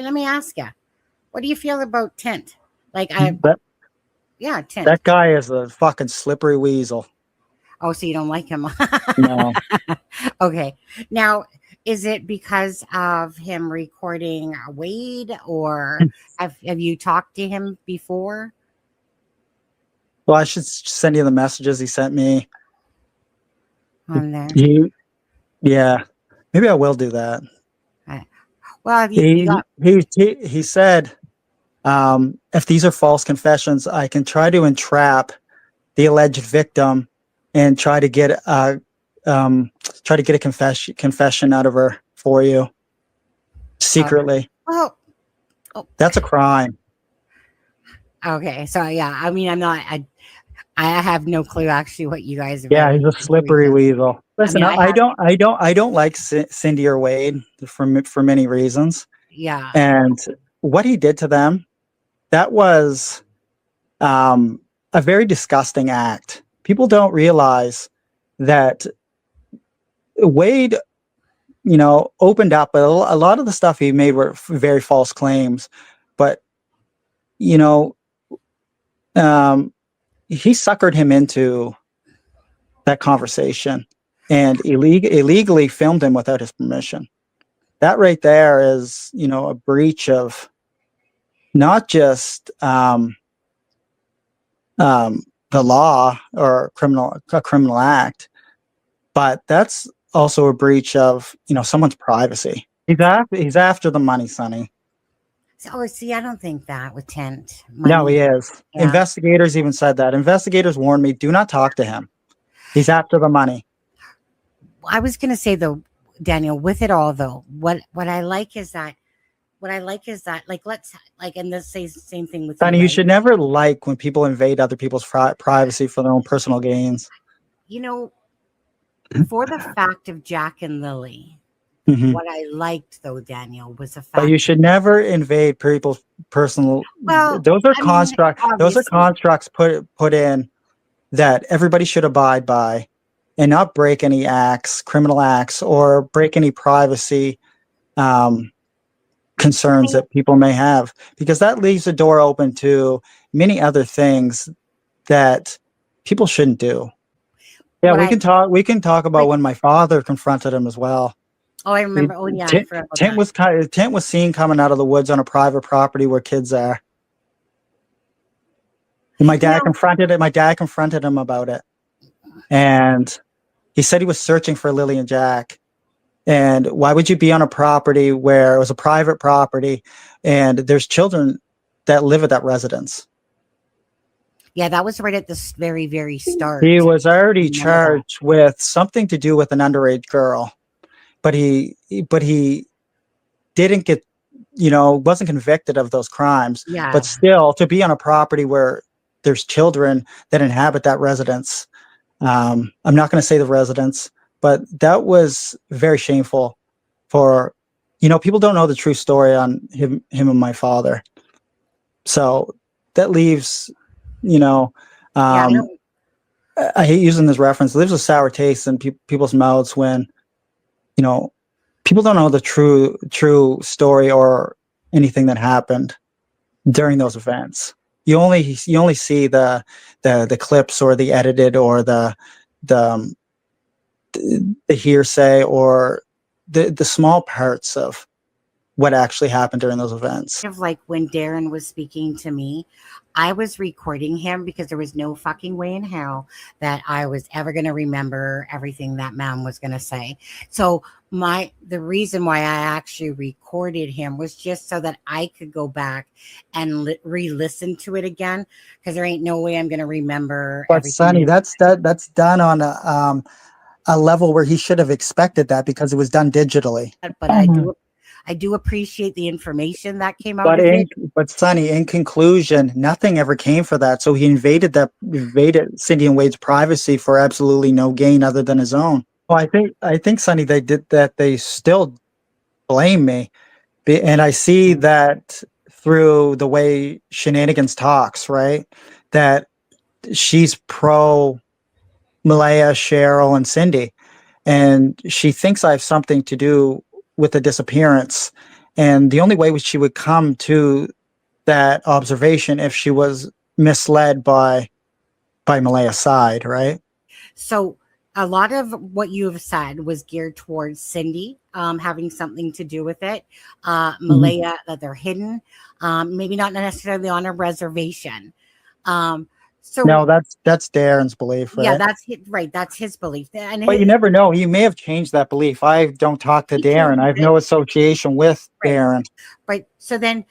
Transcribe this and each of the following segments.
let me ask you, what do you feel about Tint? Like Tint. That guy is a fucking slippery weasel. Oh, so you don't like him? No. Okay. Now, is it because of him recording Wade, or have you talked to him before? Well, I should send you the messages he sent me. On there. Yeah, maybe I will do that. Well, he said, if these are false confessions, I can try to entrap the alleged victim and try to get a confession out of her for you secretly. Well, that's a crime. Okay, so yeah, I mean, I have no clue actually what you guys. Yeah, he's a slippery weasel. Listen, I don't like Cindy or Wade for many reasons. Yeah, and what he did to them, that was a very disgusting act. People don't realize that Wade, opened up, but a lot of the stuff he made were very false claims. But he suckered him into that conversation and illegally filmed him without his permission. That right there is, a breach of not just the law or a criminal act, but that's also a breach of, someone's privacy. He's after the money, Sonny. Oh, see, I don't think that with Tint. No, he is. Yeah. Investigators even said that. Investigators warned me, do not talk to him. He's after the money. I was going to say, though, Daniel, with it all, though, what I like is that, and let's say the same thing with Sonny, you should never like when people invade other people's privacy for their own personal gains. For the fact of Jack and Lily, what I liked, though, Daniel, was the fact. But you should never invade people's personal. Well, those are constructs. Those are constructs put in that everybody should abide by, and not break any criminal acts, or break any privacy concerns that people may have, because that leaves the door open to many other things that people shouldn't do. Yeah, we can talk about when my father confronted him as well. Oh, I remember. Oh, yeah. Tint was seen coming out of the woods on a private property where kids are. And my dad confronted him about it. And he said he was searching for Lily and Jack. And why would you be on a property where it was a private property and there's children that live at that residence? Yeah, that was right at the very, very start. He was already charged with something to do with an underage girl, but he didn't get, wasn't convicted of those crimes. Yeah. But still, to be on a property where there's children that inhabit that residence, I'm not going to say the residence, but that was very shameful for, people don't know the true story on him and my father. So that leaves, I hate using this reference. It leaves a sour taste in people's mouths when, people don't know the true story or anything that happened during those events. You only see the clips or the edited or the hearsay or the small parts of what actually happened during those events. Like when Darren was speaking to me, I was recording him because there was no fucking way in hell that I was ever going to remember everything that man was going to say. So the reason why I actually recorded him was just so that I could go back and re-listen to it again, because there ain't no way I'm going to remember. But Sonny, that's done on a level where he should have expected that, because it was done digitally. But I do appreciate the information that came out. But Sonny, in conclusion, nothing ever came for that. So he invaded Cindy and Wade's privacy for absolutely no gain other than his own. Well, I think Sonny, they did that. They still blame me, and I see that through the way Shenanigans talks, right? That she's pro Malaya, Cheryl, and Cindy, and she thinks I have something to do with the disappearance, And the only way she would come to that observation if she was misled by Malaya's side, right? So a lot of what you have said was geared towards Cindy having something to do with it. Malaya, that they're hidden, maybe not necessarily on a reservation. So No, that's Darren's belief, yeah, right? right. That's his belief. And But you never know. He may have changed that belief. I don't talk to he Darren. changed I have it. no association with Right. Darren. Right. So then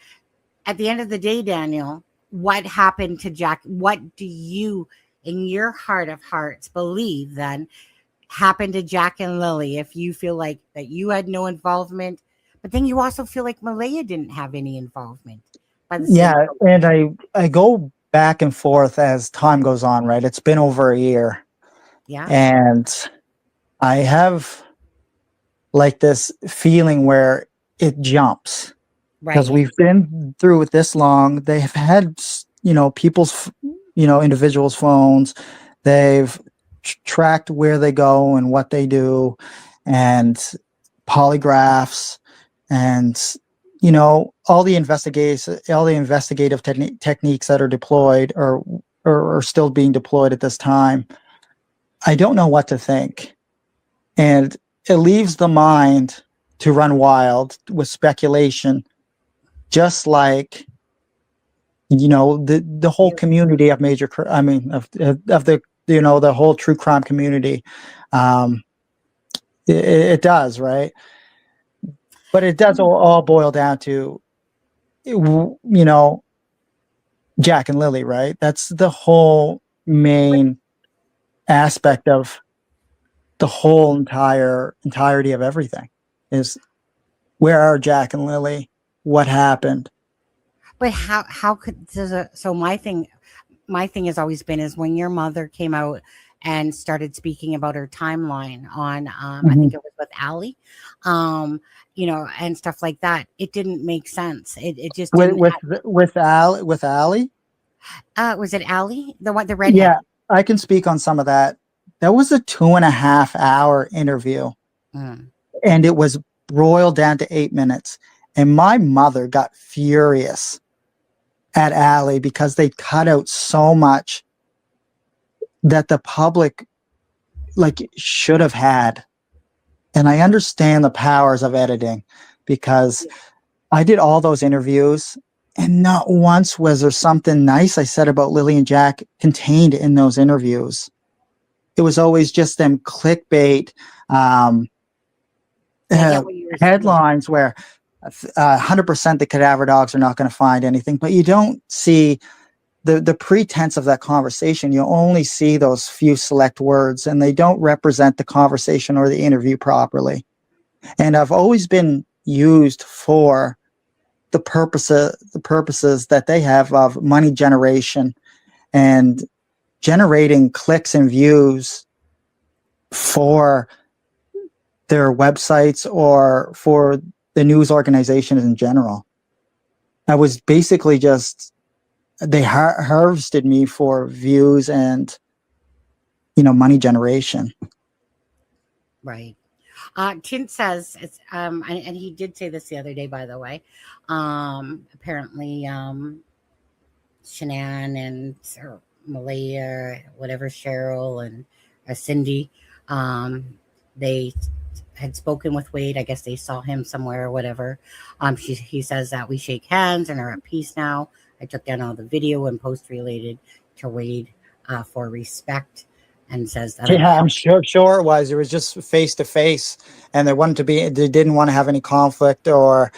at the end of the day, Daniel, what happened to Jack? What do you, in your heart of hearts, believe then happened to Jack and Lily? If you feel like that you had no involvement, but then you also feel like Malaya didn't have any involvement by the same Yeah, token. and I go back and forth as time goes on, right? It's been over a year. Yeah. And I have like this feeling where it jumps because Right. we've been through it this long. They have had, people's, individuals' phones. They've tracked where they go and what they do, and polygraphs, and all the investigative techniques that are deployed or are still being deployed at this time. I don't know what to think, and it leaves the mind to run wild with speculation, just like the whole community of of the the whole true crime community. It does, right? But it does all boil down to Jack and Lily, right? That's the whole main aspect of the whole entirety of everything is, where are Jack and Lily? What happened? But how could so my thing has always been is when your mother came out and started speaking about her timeline on I Mhm. think it was with Allie, and stuff like that, it didn't make sense. It just with didn't with with Allie. was it Allie? The redhead? Yeah, I can speak on some of that. That was a 2.5 hour interview, Mm. and it was broiled down to 8 minutes. And my mother got furious at Allie because they cut out so much that the public should have had. And I understand the powers of editing, because I did all those interviews, and not once was there something nice I said about Lily and Jack contained in those interviews. It was always just them clickbait I get what you were saying. headlines where 100% the cadaver dogs are not going to find anything, but you don't see the pretense of that conversation. You only see those few select words, and they don't represent the conversation or the interview properly. And I've always been used for the purposes that they have of money generation and generating clicks and views for their websites or for the news organizations in general. I was basically just, they harvested me for views and money generation. Right. Tint says it's and he did say this the other day, by the way. Apparently, Shanann and or Malaya, whatever, Cheryl and Cindy, they had spoken with Wade. I guess they saw him somewhere or whatever. He says that we shake hands and are at peace now. I took down all the video and post related to Wade for respect, and says that Yeah, I'm sure it was. It was just face to face, and they didn't want to have any conflict or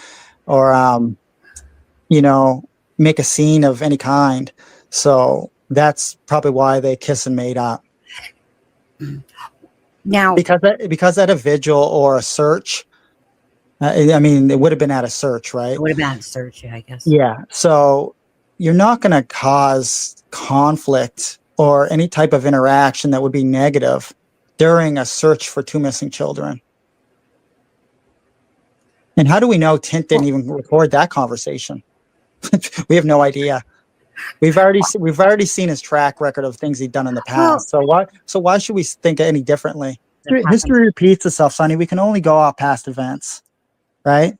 make a scene of any kind. So that's probably why they kiss and made up. now Because at a vigil or a search, it would have been at a search, right? it would have been a search, I guess. Yeah. So you're not going to cause conflict or any type of interaction that would be negative during a search for two missing children. And how do we know Tint didn't even record that conversation? We have no idea. We've already seen his track record of things he'd done in the past. Well, so why should we think any differently? That happens. History repeats itself, Sonny. We can only go off past events, right?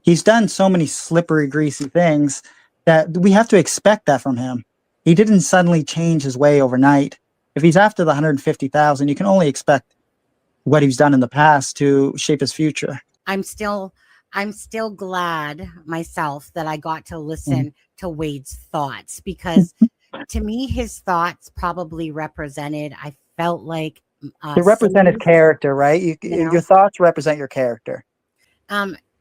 He's done so many slippery, greasy things that we have to expect that from him. He didn't suddenly change his way overnight. If he's after the 150,000, you can only expect what he's done in the past to shape his future. I'm still glad myself that I got to listen to Wade's thoughts, because to me his thoughts probably represented, I felt like They represent his character, right? Your thoughts represent your character.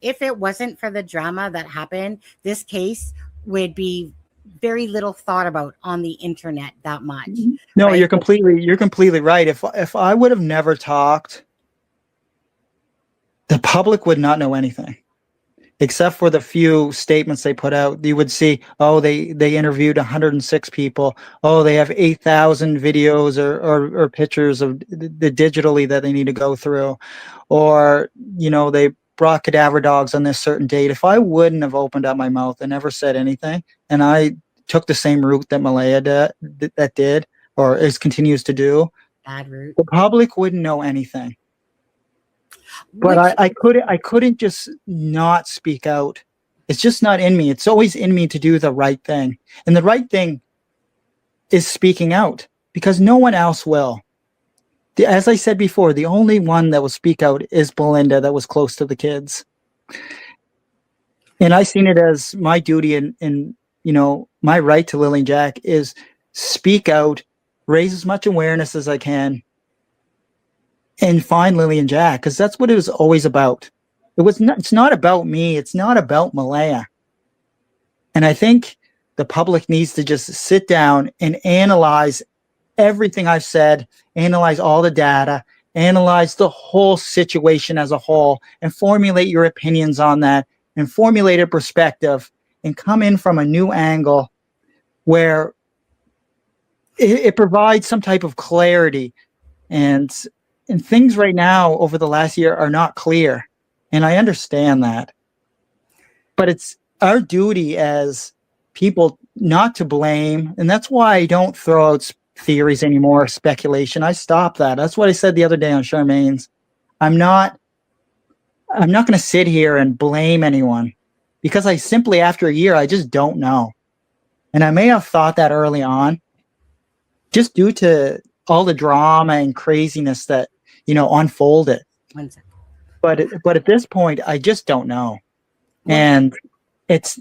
If it wasn't for the drama that happened, this case would be very little thought about on the internet that much. No, right? you're completely right. If I would have never talked, the public would not know anything, except for the few statements they put out. You would see, oh, they interviewed 106 people. Oh, they have 8,000 videos or pictures of the digitally that they need to go through, or they brought cadaver dogs on this certain date. If I wouldn't have opened up my mouth and never said anything, and I took the same route that Malaya did or continues to do, bad route, the public wouldn't know anything. But I couldn't just not speak out. It's just not in me. It's always in me to do the right thing. And the right thing is speaking out, because no one else will. As I said before, the only one that will speak out is Belinda, that was close to the kids. And I seen it as my duty and my right to Lily and Jack is speak out, raise as much awareness as I can, and find Lily and Jack, because that's what it was always about. It's not about me. It's not about Malaya. And I think the public needs to just sit down and analyze everything I've said, analyze all the data, analyze the whole situation as a whole, and formulate your opinions on that, and formulate a perspective, and come in from a new angle where it provides some type of clarity. And things right now over the last year are not clear. And I understand that. But it's our duty as people not to blame. And that's why I don't throw out theories anymore, speculation. I stop that. That's what I said the other day on Charmaine's. I'm not going to sit here and blame anyone, because I simply, after a year, I just don't know. And I may have thought that early on, just due to all the drama and craziness that, unfolded. But at this point, I just don't know. And it's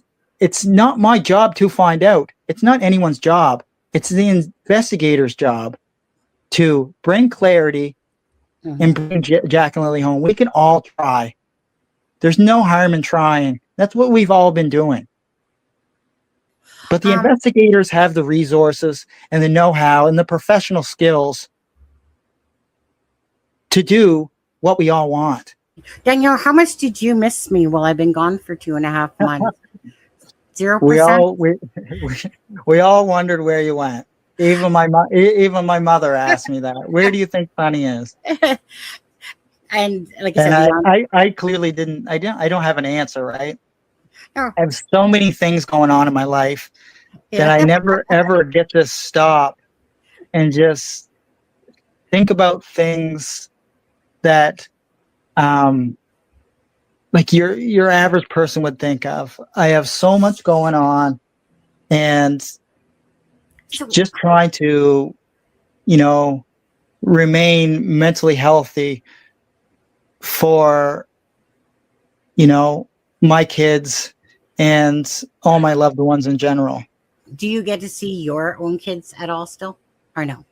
not my job to find out. It's not anyone's job. It's the investigator's job to bring clarity and bring Jack and Lily home. We can all try. There's no harm in trying. That's what we've all been doing. But the investigators have the resources and the know-how and the professional skills to do what we all want. Danielle, how much did you miss me while I've been gone for 2.5 months? 0%? We all wondered where you went. Even my mother asked me that. Where do you think Funny is? And like I said, I clearly didn't. I don't have an answer, right? No. I have so many things going on in my life that I never ever get to stop and just think about things that like your average person would think of. I have so much going on, and just trying to, remain mentally healthy for, my kids and all my loved ones in general. Do you get to see your own kids at all still, or no?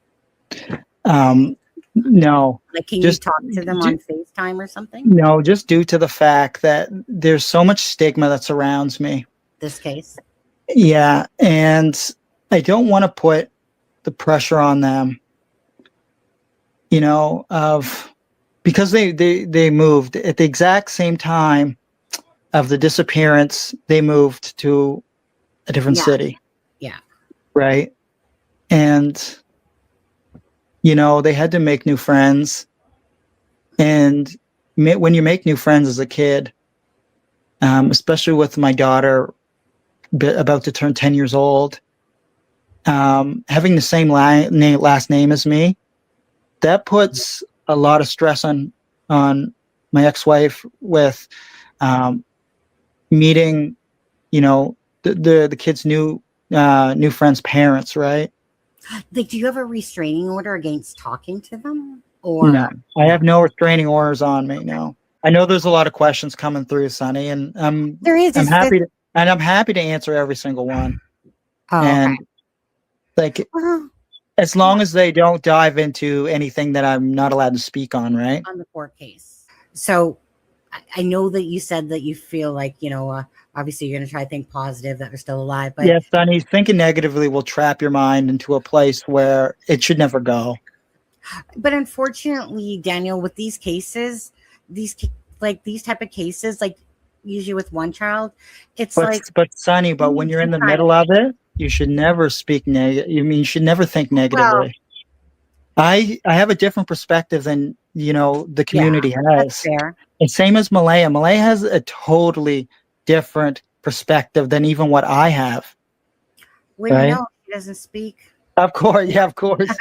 No. Like, can you talk to them on FaceTime or something? No, just due to the fact that there's so much stigma that surrounds me. This case? Yeah, and I don't want to put the pressure on them, because they moved at the exact same time of the disappearance. They moved to a different city. Yeah. Right. And, they had to make new friends. And when you make new friends as a kid, especially with my daughter about to turn 10 years old, having the same last name as me, that puts a lot of stress on my ex-wife with, meeting, the kid's new friend's parents, right? Like, do you have a restraining order against talking to them? No, Or I no? have no restraining orders on me. No, I know there's a lot of questions coming through, Sonny, and There is. I'm It's the happy to I'm happy to answer every single one. oh, okay. And like, Well, as long as they don't dive into anything that I'm not allowed to speak on, right? on the court case. So I know that you said that you feel like, obviously you're going to try to think positive that they're still alive, but Yes, Sonny, thinking negatively will trap your mind into a place where it should never go. unfortunately, Daniel, with these cases, these these type of cases, like usually with one child, it's But like but Sonny, you but when need you're in some the kind of middle of it, you should never speak negative. You should never think well, negatively. I have a different perspective than the yeah, community that's has. fair. And same as Malaya. Malaya has a totally different perspective than even what I have. Well, Right? he doesn't speak. Of course, yeah, of course.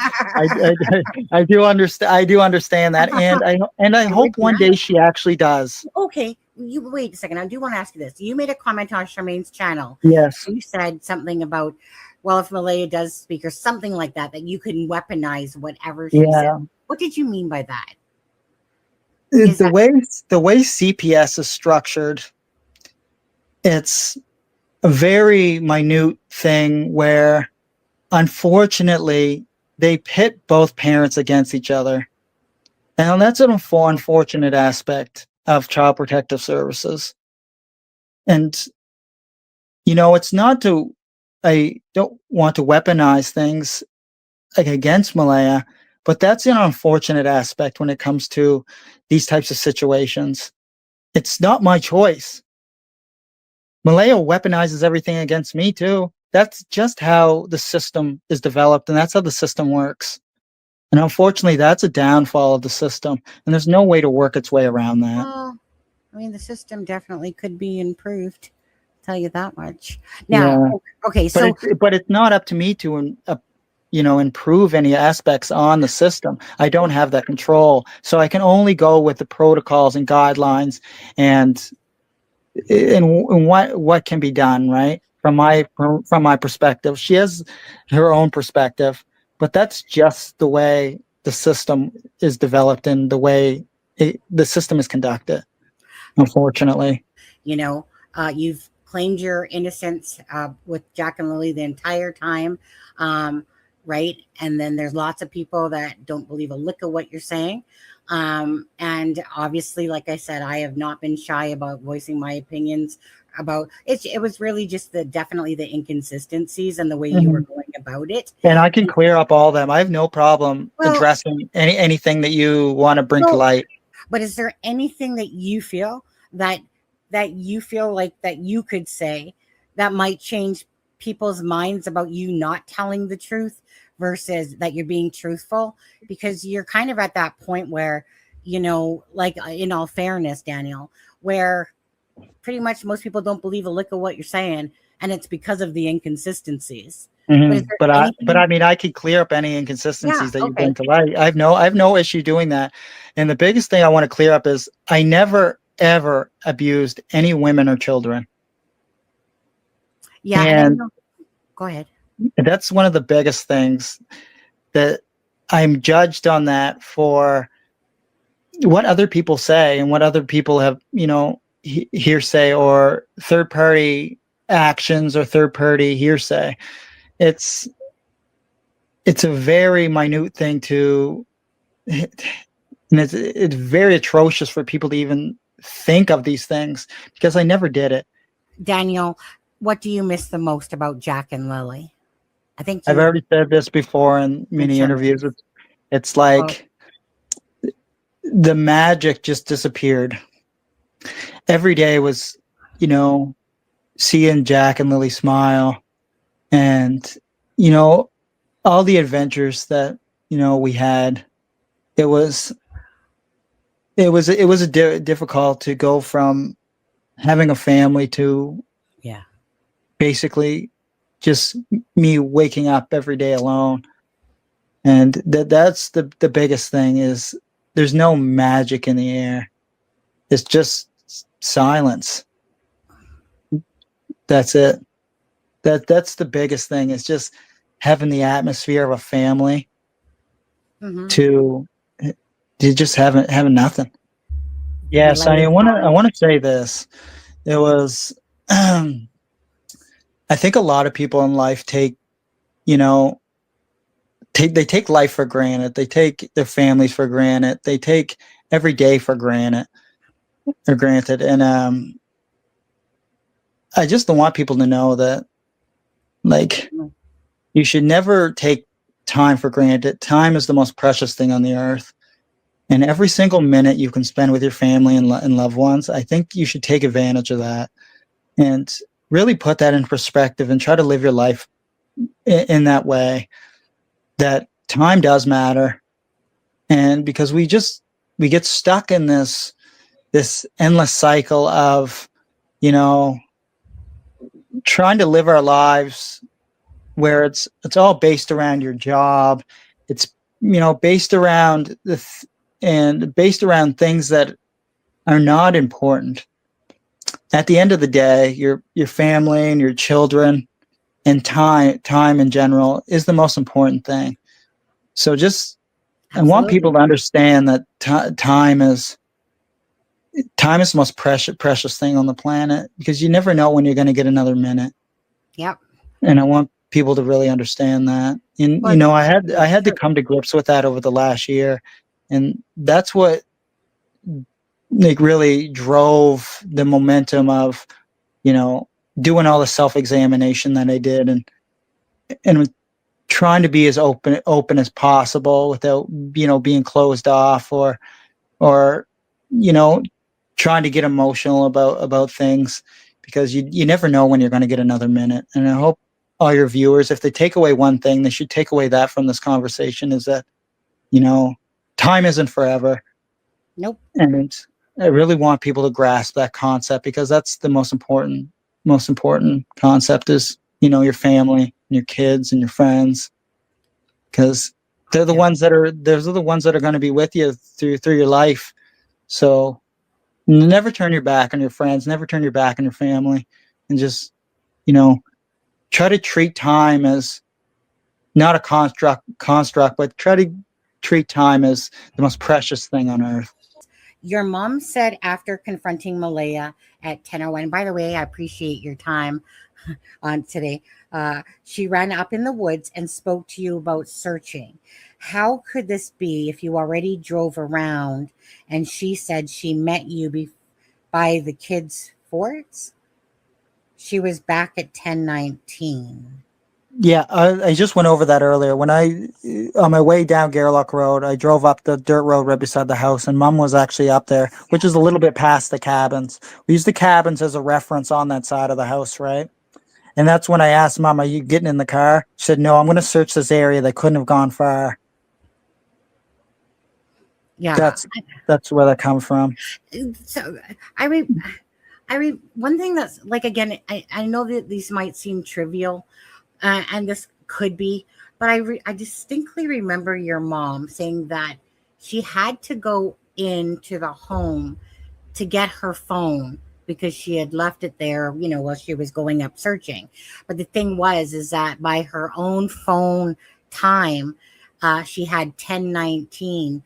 I do understand. I do understand that, and I It would hope be one day nice. she actually does. Okay, you wait a second. I do want to ask you this. You made a comment on Charmaine's channel. Yes. You said something about, well, if Malaya does speak or something like that, that you can weaponize whatever she said. Yeah. What did you mean by that? Is The that way CPS is structured, it's a very minute thing where, unfortunately, they pit both parents against each other. And that's an unfortunate aspect of Child Protective Services. And, it's not to, I don't want to weaponize things like against Malaya, but that's an unfortunate aspect when it comes to these types of situations. It's not my choice. Malaya weaponizes everything against me too. That's just how the system is developed, and that's how the system works. And unfortunately, that's a downfall of the system, and there's no way to work its way around that. well, I mean, the system definitely could be improved. Tell you that much. Now, Yeah, okay, but so it's not up to me to improve any aspects on the system. I don't have that control, so I can only go with the protocols and guidelines and what can be done, right? From my perspective. She has her own perspective, but that's just the way the system is developed and the way the system is conducted, unfortunately. you've claimed your innocence with Jack and Lily the entire time, right? And then there's lots of people that don't believe a lick of what you're saying. And obviously, like I said, I have not been shy about voicing my opinions about it. It was really just definitely the inconsistencies and the way you were Mhm. going about it. And I can clear up all of them. I have no problem Well, addressing anything that you want to bring to well, light. but is there anything that you feel that you feel like that you could say that might change people's minds about you not telling the truth versus that you're being truthful? Because you're kind of at that point where, like in all fairness, Daniel, where pretty much most people don't believe a lick of what you're saying, and it's because of the inconsistencies. But is there But I anything? mean, I could clear up any Yeah, inconsistencies that you okay. bring to light. I have no issue doing that. And the biggest thing I want to clear up is I never ever abused any women or children. Yeah, and I And know. Go ahead. that's one of the biggest things that I'm judged on that for what other people say and what other people have, hearsay or third party actions or third party hearsay. It's it's a very minute thing to and it's very atrocious for people to even think of these things because I never did it. Daniel, what do you miss the most about Jack and Lily? I think I've you already said this before in and many Charmaine. interviews. It's Oh, like the magic just disappeared. Every day was, you know, seeing Jack and Lily smile and, you know, all the adventures that, we had. It was difficult to go from having a family to yeah. basically just me waking up every day alone. And that's the biggest thing is there's no magic in the air. It's just silence. That's it. That's the biggest thing, is just having the atmosphere of a family Mm-hmm. to just having nothing. Yeah, Sonny, I want to say this. It was I think a lot of people in life take, you know, they take life for granted. They take their families for granted. They take every day for granted. And I just don't want people to know that, like, you should never take time for granted. Time is the most precious thing on the earth. And every single minute you can spend with your family and loved ones, I think you should take advantage of that and really put that in perspective and try to live your life in that way, that time does matter. And because we get stuck in this endless cycle of, you know, trying to live our lives where it's all based around your job. It's, you know, based around based around things that are not important. At the end of the day, your family and your children and time in general is the most important thing. So just I want people to understand that time is the most precious thing on the planet, because you never know when you're going to get another minute. Yep. And I want people to really understand that. And you know, I had to come to grips with that over the last year, and that's what, like, really drove the momentum of, you know, doing all the self-examination that I did, and trying to be as open as possible without, you know, being closed off or you know, trying to get emotional about things, because you never know when you're going to get another minute. And I hope all your viewers, if they take away one thing, they should take away that from this conversation, is that, you know, time isn't forever. Nope. And I really want people to grasp that concept, because that's the most important concept, is, you know, your family and your kids and your friends, because they're the ones that are going to be with you through your life. So never turn your back on your friends, never turn your back on your family, and just, you know, try to treat time as not a construct, but try to treat time as the most precious thing on earth. Your mom said after confronting Malaya at 10:01, by the way, I appreciate your time on today. She ran up in the woods and spoke to you about searching. How could this be if you already drove around? And she said she met you by the kids' forts. She was back at 10:19. Yeah, I just went over that earlier. When on my way down Garlock Road, I drove up the dirt road right beside the house, and Mom was actually up there, which is a little bit past the cabins. We use the cabins as a reference on that side of the house, right? And that's when I asked Mom, "Are you getting in the car?" She said, "No, I'm going to search this area. They couldn't have gone far." Yeah, that's where that comes from. So I mean, one thing that's like, again, I know that these might seem trivial, and this could be, but I distinctly remember your mom saying that she had to go into the home to get her phone because she had left it there, you know, while she was going up searching. But the thing is that by her own phone time, she had 10:19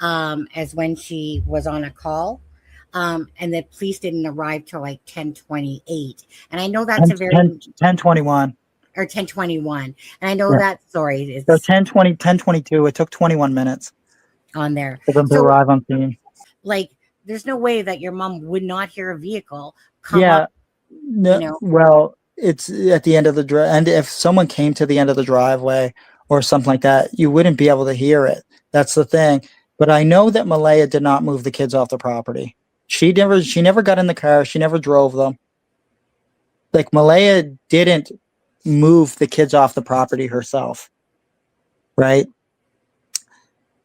as when she was on a call. And the police didn't arrive till like 10:28. And I know that's 10:21 or 10:21. And I know that, sorry, it's so 10:22. It took 21 minutes on there for them to arrive on scene. Like, there's no way that your mom would not hear a vehicle come up. No, you know? Well, it's at the end of the drive, and if someone came to the end of the driveway or something like that, you wouldn't be able to hear it. That's the thing. But I know that Malaya did not move the kids off the property. She never got in the car. She never drove them. Like, Malaya didn't move the kids off the property herself, right?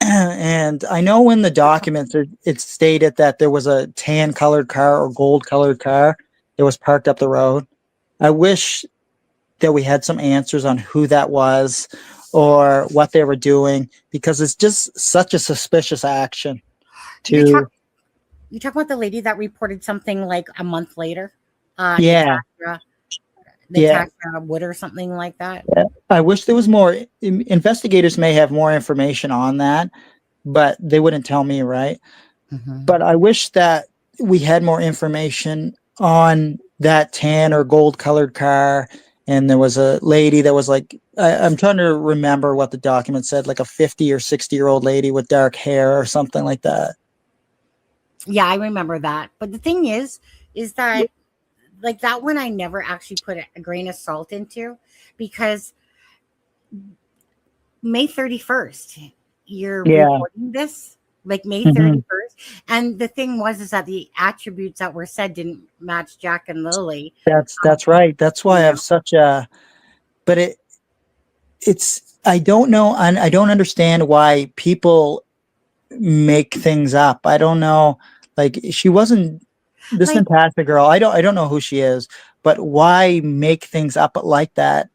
And I know in the documents it stated that there was a tan colored car or gold colored car that was parked up the road. I wish that we had some answers on who that was or what they were doing, because it's just such a suspicious action. You talk about the lady that reported something like a month later? Yeah. They Yeah. attached wood or something like that. Yeah. I wish there was more. Investigators may have more information on that, but they wouldn't tell me, right? Hmm. But I wish that we had more information on that tan or gold colored car. And there was a lady that was like, I'm trying to remember what the document said, like a 50 or 60-year-old lady with dark hair or something like that. Yeah, I remember that. But the thing is that like that one I never actually put a grain of salt into because May 31st, you're Yeah. reporting this like May Hmm. 31st. And the thing was is that the attributes that were said didn't match Jack and Lily. That's right. That's why You I know, have such a, but it's, I don't know. And I don't understand why people make things up. I don't know. Like she wasn't this like Natasha girl. I don't know who she is, but why make things up like that?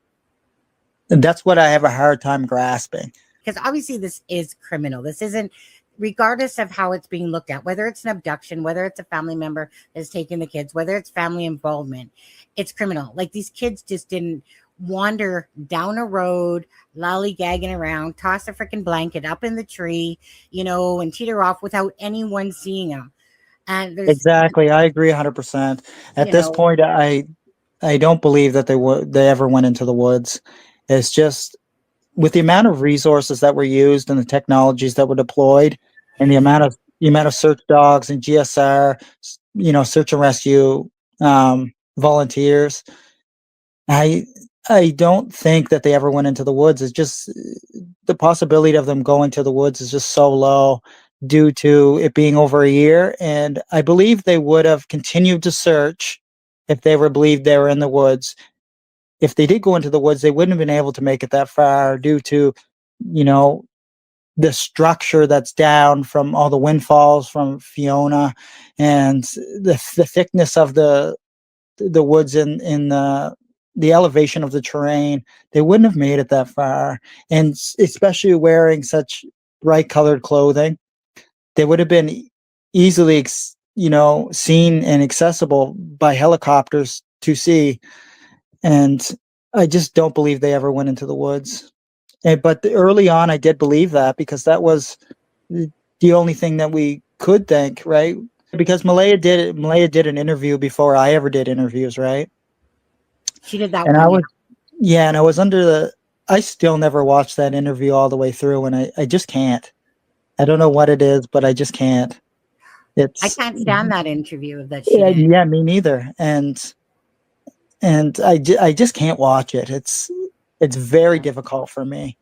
And that's what I have a hard time grasping. because obviously this is criminal. This isn't, regardless of how it's being looked at, whether it's an abduction, whether it's a family member that's taking the kids, whether it's family involvement, it's criminal. Like these kids just didn't wander down a road, lollygagging around, toss a freaking blanket up in the tree, and teeter off without anyone seeing them. And there's, Exactly. I agree 100%. At you this know, point I don't believe that they ever went into the woods. It's just with the amount of resources that were used and the technologies that were deployed and the amount of search dogs and GSR, search and rescue volunteers, I I don't think that they ever went into the woods. It's just the possibility of them going to the woods is just so low due to it being over a year. And I believe they would have continued to search if they were believed they were in the woods. If they did go into the woods, they wouldn't have been able to make it that far due to, you know, the structure that's down from all the windfalls from Fiona and the thickness of the woods in the elevation of the terrain. They wouldn't have made it that far, and especially wearing such bright colored clothing, they would have been easily seen and accessible by helicopters to see. And I just don't believe they ever went into the woods. But early on I did believe that because that was the only thing that we could think, right? Because Malaya did an interview before I ever did interviews, right? she did that And one. Yeah. I was I still never watched that interview all the way through, and I just can't. I don't know what it is, but I just can't. I It's, can't stand that interview that she yeah, did. yeah, me neither. And I just can't watch it. It's very difficult for me.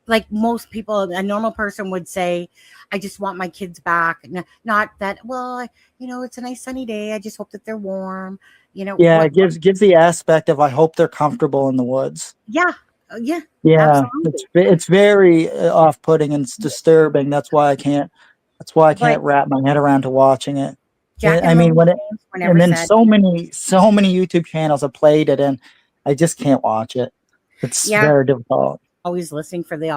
Like most people, a normal person would say, I just want my kids back. Not that, well, it's a nice sunny day. I just hope that they're warm. Yeah, What? it gives the aspect of I hope they're comfortable in the woods. Yeah. Yeah. Yeah, Absolutely. it's very off-putting and it's disturbing. That's why I But can't wrap my head around to watching it. Jack I and mean, Lily's when it names were and never then said. so many YouTube channels have played it, and I just can't watch it. It's Yeah. very difficult. Always listening for the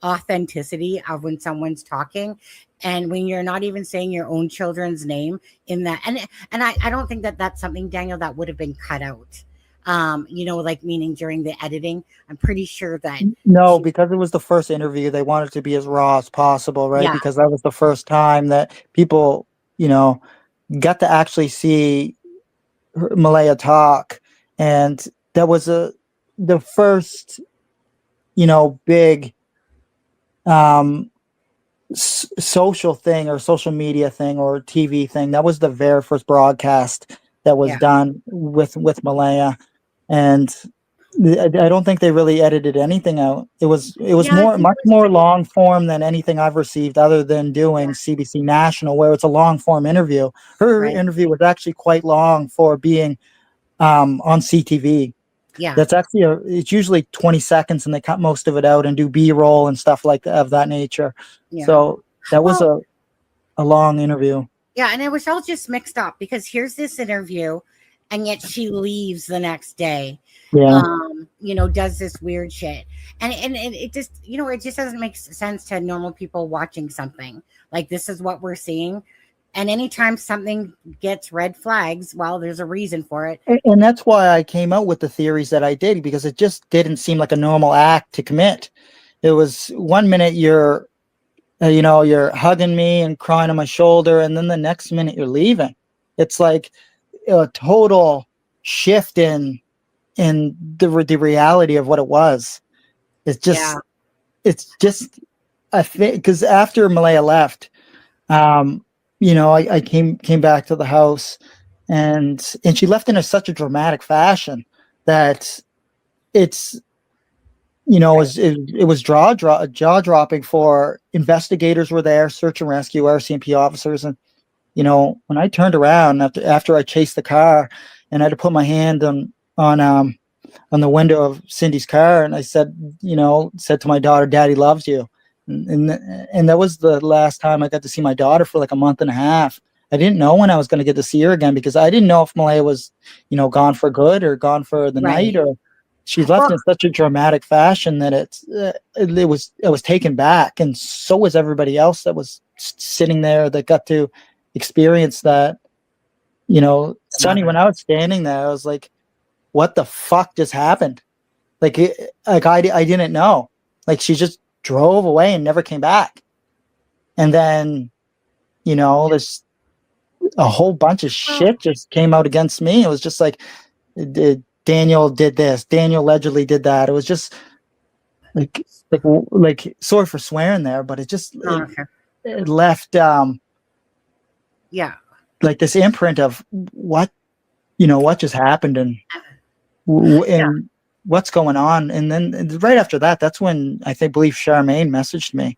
authenticity of when someone's talking, and when you're not even saying your own children's name in that. And I don't think that that's something, Daniel, that would have been cut out. Like meaning during the editing. I'm pretty sure that No, she, because it was the first interview, they wanted to be as raw as possible, right? yeah, Because that was the first time that people, you know, got to actually see Malaya talk, and that was the first, big um social thing or social media thing or TV thing. That was the very first broadcast that was yeah, done with Malaya, and I don't think they really edited anything out. It was yeah. I more think much it was more pretty. long form than anything I've received other than Yeah, doing CBC National, where it's a long form interview. Her right. interview was actually quite long for being on CTV. Yeah, That's actually it's usually 20 seconds and they cut most of it out and do B-roll and stuff like that, of that nature. yeah. So that was Well, a long interview. yeah, and it was all just mixed up because here's this interview, and yet she leaves the next day. Yeah. Does this weird shit. And it just, it just doesn't make sense to normal people watching something. Like this is what we're seeing. And anytime something gets red flags, well, there's a reason for it. And that's why I came out with the theories that I did, because it just didn't seem like a normal act to commit. It was one minute you're, you're hugging me and crying on my shoulder, and then the next minute you're leaving. It's like a total shift in the reality of what it was. It's just, Yeah. I think, because after Malaya left, I came back to the house, and she left in such a dramatic fashion that it's, it was jaw dropping. For investigators were there, search and rescue, RCMP officers, and when I turned around after I chased the car, and I had to put my hand on the window of Cindy's car, and I said to my daughter, "Daddy loves you." And that was the last time I got to see my daughter for like a month and a half. I didn't know when I was going to get to see her again, because I didn't know if Malaya was, gone for good or gone for the night, Right. or she left Well, in such a dramatic fashion that I was taken back, and so was everybody else that was sitting there that got to experience that. Sonny, when I was standing there, I was like, "What the fuck just happened?" I didn't know. Like, she just drove away and never came back. And then, this a whole bunch of shit just came out against me. It was just like, Daniel did this, Daniel allegedly did that. It was just like sorry for swearing there, but okay. it left Yeah. like this imprint of what just happened, and Yeah. what's going on. And then right after that, that's when believe Charmaine messaged me,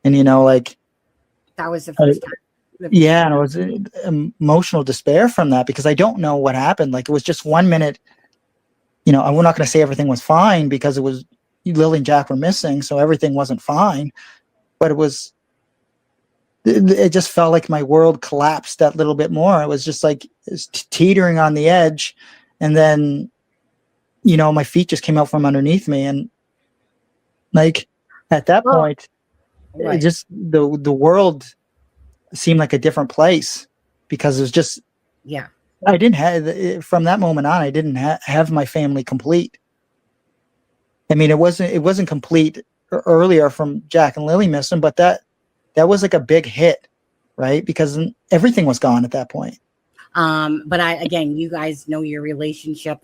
and That was the first time. yeah, and it was emotional despair from that, because I don't know what happened. Like, it was just 1 minute, I'm not going to say everything was fine, because it was Lily and Jack were missing, so everything wasn't fine. But it just felt like my world collapsed that little bit more. It was just like it's teetering on the edge, and then my feet just came out from underneath me, and like at that Well, point, it right. just the world seemed like a different place, because it was just Yeah. I didn't have from that moment on. I didn't have my family complete. I mean, it wasn't complete earlier from Jack and Lily missing, but that was like a big hit, right? Because everything was gone at that point. But again, you guys know your relationship.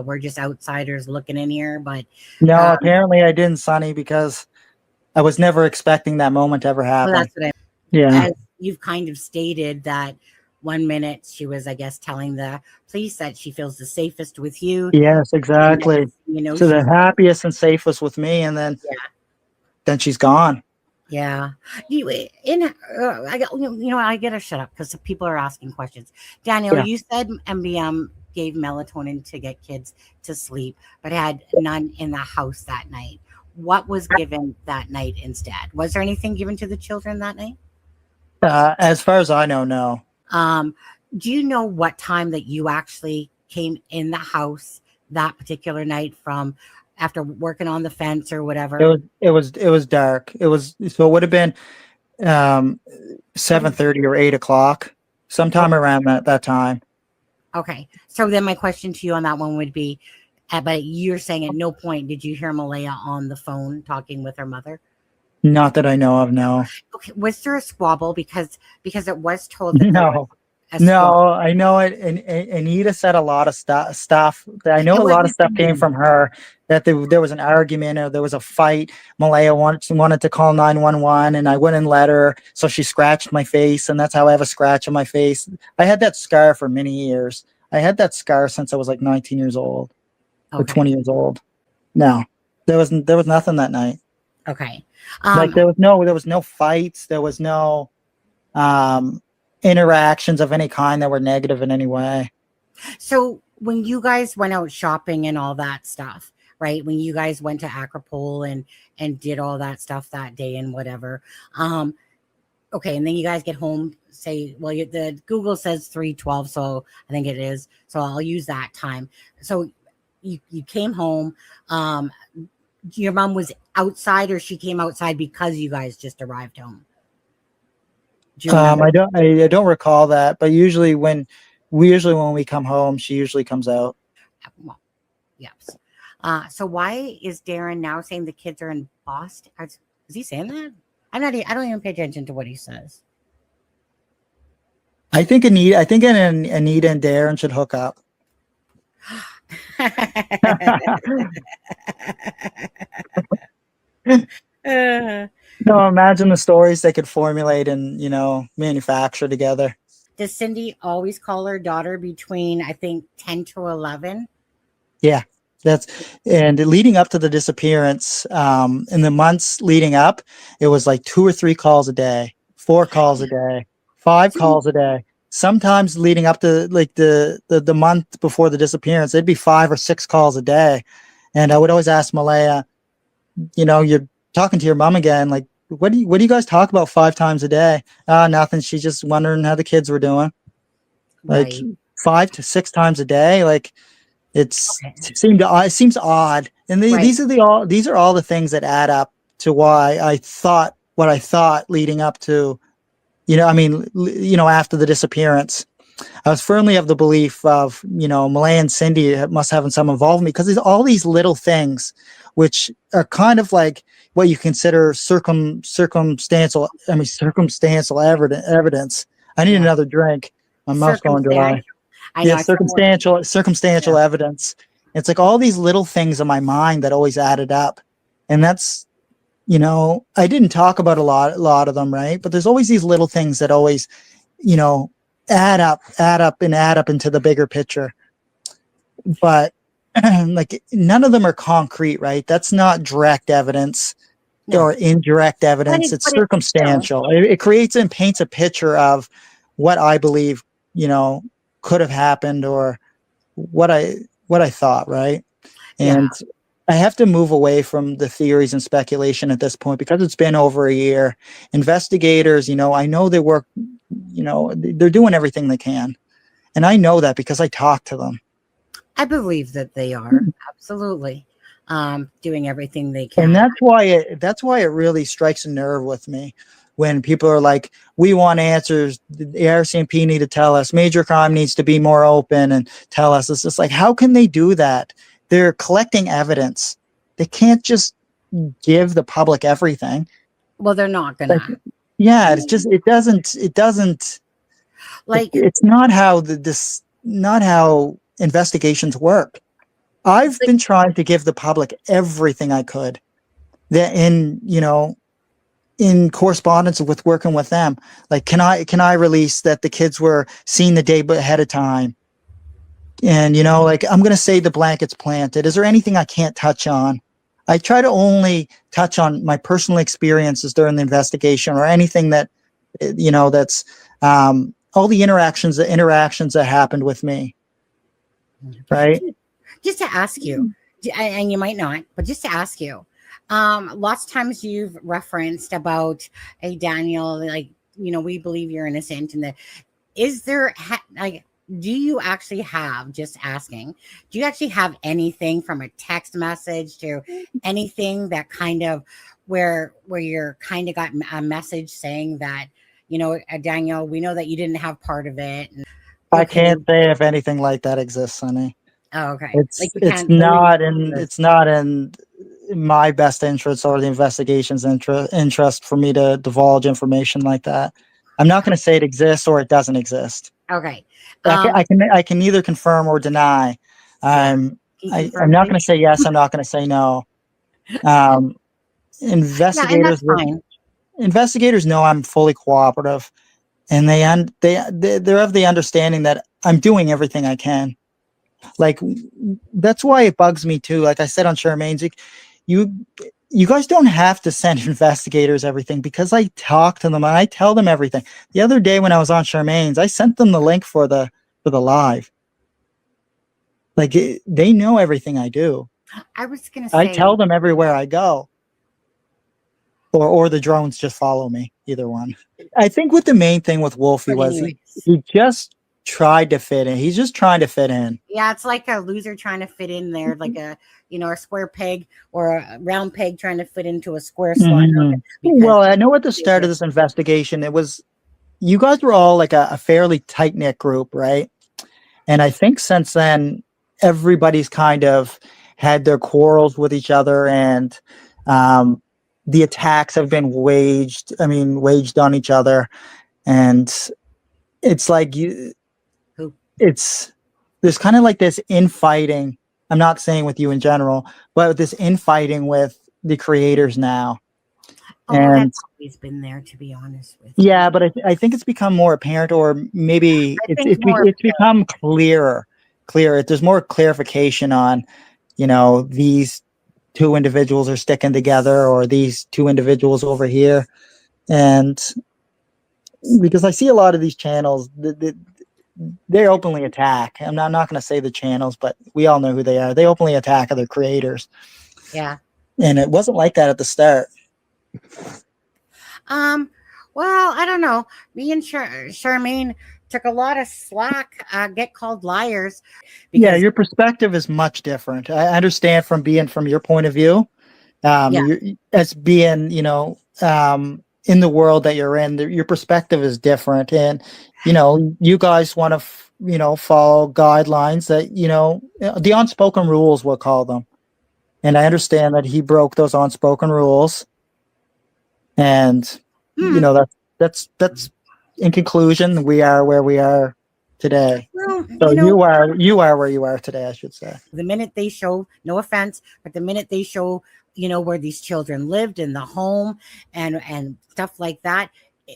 We're just outsiders looking in here, but No, um, apparently I didn't, Sonny, because I was never expecting that moment to ever well, happen. that's what Yeah. as you've kind of stated that 1 minute she was, I guess, telling the police that she feels the safest with you, Yes, and exactly. then, So the she's happiest and safest with me, and yeah. then she's gone. Yeah. You I got I gotta shut up because people are asking questions. Daniel, Yeah. you said MBM gave melatonin to get kids to sleep, but had none in the house that night. What was given that night instead? Was there anything given to the children that night? As far as I know, no. Um, do you know what time that you actually came in the house that particular night from after working on the fence or It whatever? was dark. It would have been 7:30 or 8 o'clock, sometime around that time. Okay. So then my question to you on that one would be, but you're saying at no point did you hear Malaya on the phone talking with her mother? Not that I know of, no. Okay. Was there a squabble? Because it was told that there was No. a squabble. No, I know it. And Anita said a lot of stuff. I know It a lot of wasn't stuff came you. from her. That there was an argument, or there was a fight. Malaya wanted to call 911, and I wouldn't let her. So she scratched my face, and that's how I have a scratch on my face. I had that scar for many years. I had that scar since I was like 19 years old or Okay. 20 years old. No, there was nothing that night. Okay. Like, there was no fights. There was no um interactions of any kind that were negative in any way. So when you guys went out shopping and all that stuff, right? When you guys went to Acropole and did all that stuff that day and whatever, okay, and then you guys get home. Say, well, the Google says 3:12, so I think it is. So I'll use that time. So you came home. Your mom was outside, or she came outside because you guys just arrived home. Do you remember? I don't recall that, but usually when we come home, she usually comes out. Well, yes. So why is Darren now saying the kids are in Boston? Is he saying that? I don't even pay attention to what he says. I think Anita and Darren should hook up. Uh, No, imagine the stories they could formulate and manufacture together. does Cindy always call her daughter between, I think, 10 to 11? Yeah, and leading up to the disappearance, in the months leading up, it was like 2 or 3 calls a day, 4 calls a day, 5 calls a day. Sometimes leading up to like the month before the disappearance, it'd be 5 or 6 calls a day. And I would always ask Malaya, you're talking to your mom again. Like, what do you guys talk about 5 times a day? Nothing. She's just wondering how the kids were doing. Like Right. 5 to 6 times a day. Like, it Okay. seems odd, and Right. these are all the things that add up to why I thought what I thought leading up to, after the disappearance. I was firmly of the belief of, Malay and Cindy must have some involvement, because there's all these little things which are kind of like what you consider circumstantial evidence. I need Yeah. another drink. My mouth's going dry. Circumstantial. I know. Yeah, I feel more. circumstantial Yeah. evidence. It's like all these little things in my mind that always added up. And that's, I didn't talk about a lot of them, right? But there's always these little things that always, add up into the bigger picture. But like, none of them are concrete, right? That's not direct evidence No. or indirect evidence. It's But it's circumstantial. It creates and paints a picture of what I believe, could have happened, or what I thought, right? Yeah. And I have to move away from the theories and speculation at this point, because it's been over a year. Investigators, I know they work, they're doing everything they can. And I know that because I talk to them. I believe that they are absolutely doing everything they can. And that's why it really strikes a nerve with me when people are like, we want answers. The RCMP need to tell us. Major crime needs to be more open and tell us. It's just like, how can they do that? They're collecting evidence. They can't just give the public everything. Well, they're not gonna. Like, yeah, it doesn't Like, it's not how investigations work. I've been trying to give the public everything I could, that in correspondence with working with them. Like, can I release that the kids were seen the day ahead of time? And like, I'm going to say the blanket's planted. Is there anything I can't touch on? I try to only touch on my personal experiences during the investigation, or anything that that's all the interactions that happened with me, right? just to ask you, and you might not, but just to ask you, lots of times you've referenced about, hey, Daniel, like, we believe you're innocent, and is there like, do you actually have, just asking, do you actually have anything from a text message to anything that kind of where you're kind of got a message saying that, Daniel, we know that you didn't have part of it, and I can't say if anything like that exists, honey. Oh, okay. It's not in my best interest or the investigation's interest for me to divulge information like that. I'm not going to say it exists or it doesn't exist. Okay. I can neither confirm or deny. I'm not going to say yes. I'm not going to say no. Investigators, investigators know I'm fully cooperative, and they're of the understanding that I'm doing everything I can. Like, that's why it bugs me too. Like I said on Charmaine's, like, you guys don't have to send investigators everything, because I talk to them and I tell them everything. The other day when I was on Charmaine's, I sent them the link for the live. Like, they know everything I do. I was gonna say, I tell them everywhere I go. Or the drones just follow me. Either one. I think what the main thing with Wolfie was, he just tried to fit in. He's just trying to fit in. Yeah, it's like a loser trying to fit in there, like a square peg or a round peg trying to fit into a square slot. Mm-hmm. Well, I know at the start of this investigation, it was you guys were all like a fairly tight knit group, right? And I think since then, everybody's kind of had their quarrels with each other, and um, the attacks have been waged. I mean, waged on each other, and it's like Who? it's there's kind of like this infighting. I'm not saying with you in general, but this infighting with the creators now. Oh, And that's always been there, to be honest with you. yeah, but I think it's become more apparent, or maybe I think more. it's become clearer. Clearer. There's more clarification on, these two individuals are sticking together, or these two individuals over here, and because I see a lot of these channels, they openly attack. I'm not going to say the channels, but we all know who they are. They openly attack other creators, Yeah. and it wasn't like that at the start. Well, I don't know. Me and Charmaine took a lot of slack, get called liars. Yeah, your perspective is much different. I understand from your point of view, you're, as being, in the world that you're in, your perspective is different. And, you guys want to, follow guidelines that, the unspoken rules, we'll call them. And I understand that he broke those unspoken rules. And, that's in conclusion, we are where we are today. Well, So you are where you are today, I should say. The minute they show, no offense, but the minute they show, where these children lived in the home and stuff like that,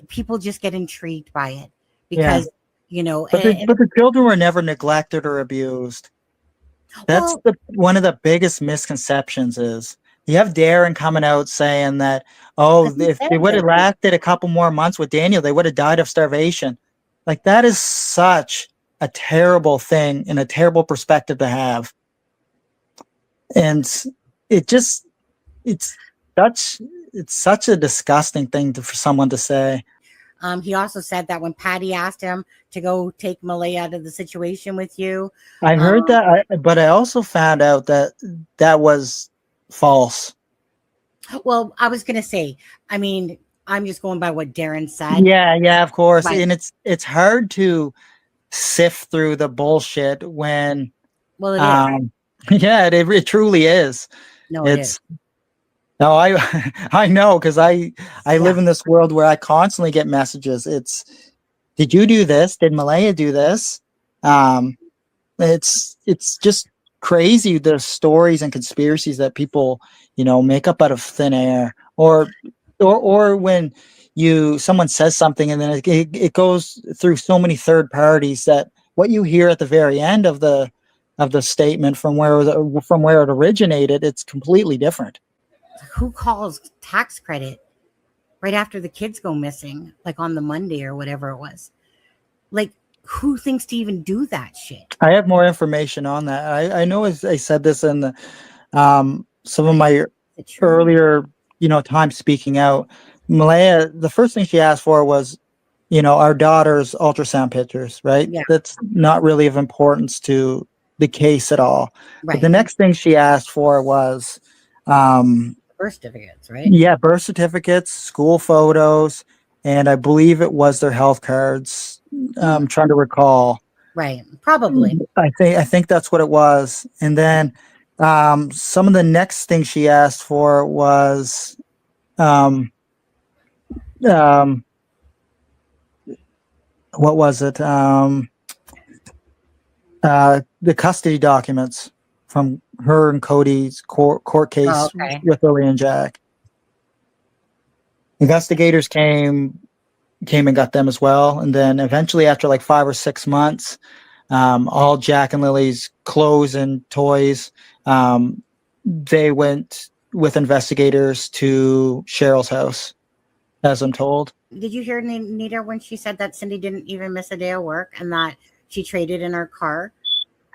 people just get intrigued by it because, But the children were never neglected or abused. That's one of the biggest misconceptions is you have Darren coming out saying that, if they would have lasted a couple more months with Daniel, they would have died of starvation. Like, that is such a terrible thing and a terrible perspective to have. And it's such a disgusting thing for someone to say. He also said that when Patty asked him to go take Malay out of the situation with you. I heard that, but I also found out that was false. Well, I was going to say, I mean, I'm just going by what Darren said. Yeah, of course. Right. And it's hard to sift through the bullshit when. Well, it is. Yeah, it truly is. No, it is. No, I know, because I live in this world where I constantly get messages. It's, did you do this? Did Malaya do this? It's just crazy, the stories and conspiracies that people make up out of thin air, or when someone says something and then it goes through so many third parties that what you hear at the very end of the statement from where it originated, it's completely different. Who calls tax credit right after the kids go missing, like on the Monday or whatever it was? Like, who thinks to even do that shit? I have more information on that. I know I said this in the some of my earlier time speaking out. Malaya, the first thing she asked for was our daughter's ultrasound pictures, right? Yeah. That's not really of importance to the case at all. Right. But the next thing she asked for was birth certificates, right? Yeah, birth certificates, school photos, and I believe it was their health cards. I'm trying to recall. Right, probably. I think that's what it was. And then some of the next things she asked for was what was it? The custody documents from her and Cody's court case with Lily and Jack. Investigators came and got them as well. And then eventually, after like 5 or 6 months, all Jack and Lily's clothes and toys, they went with investigators to Cheryl's house, as I'm told. Did you hear Nita when she said that Cindy didn't even miss a day of work and that she traded in her car?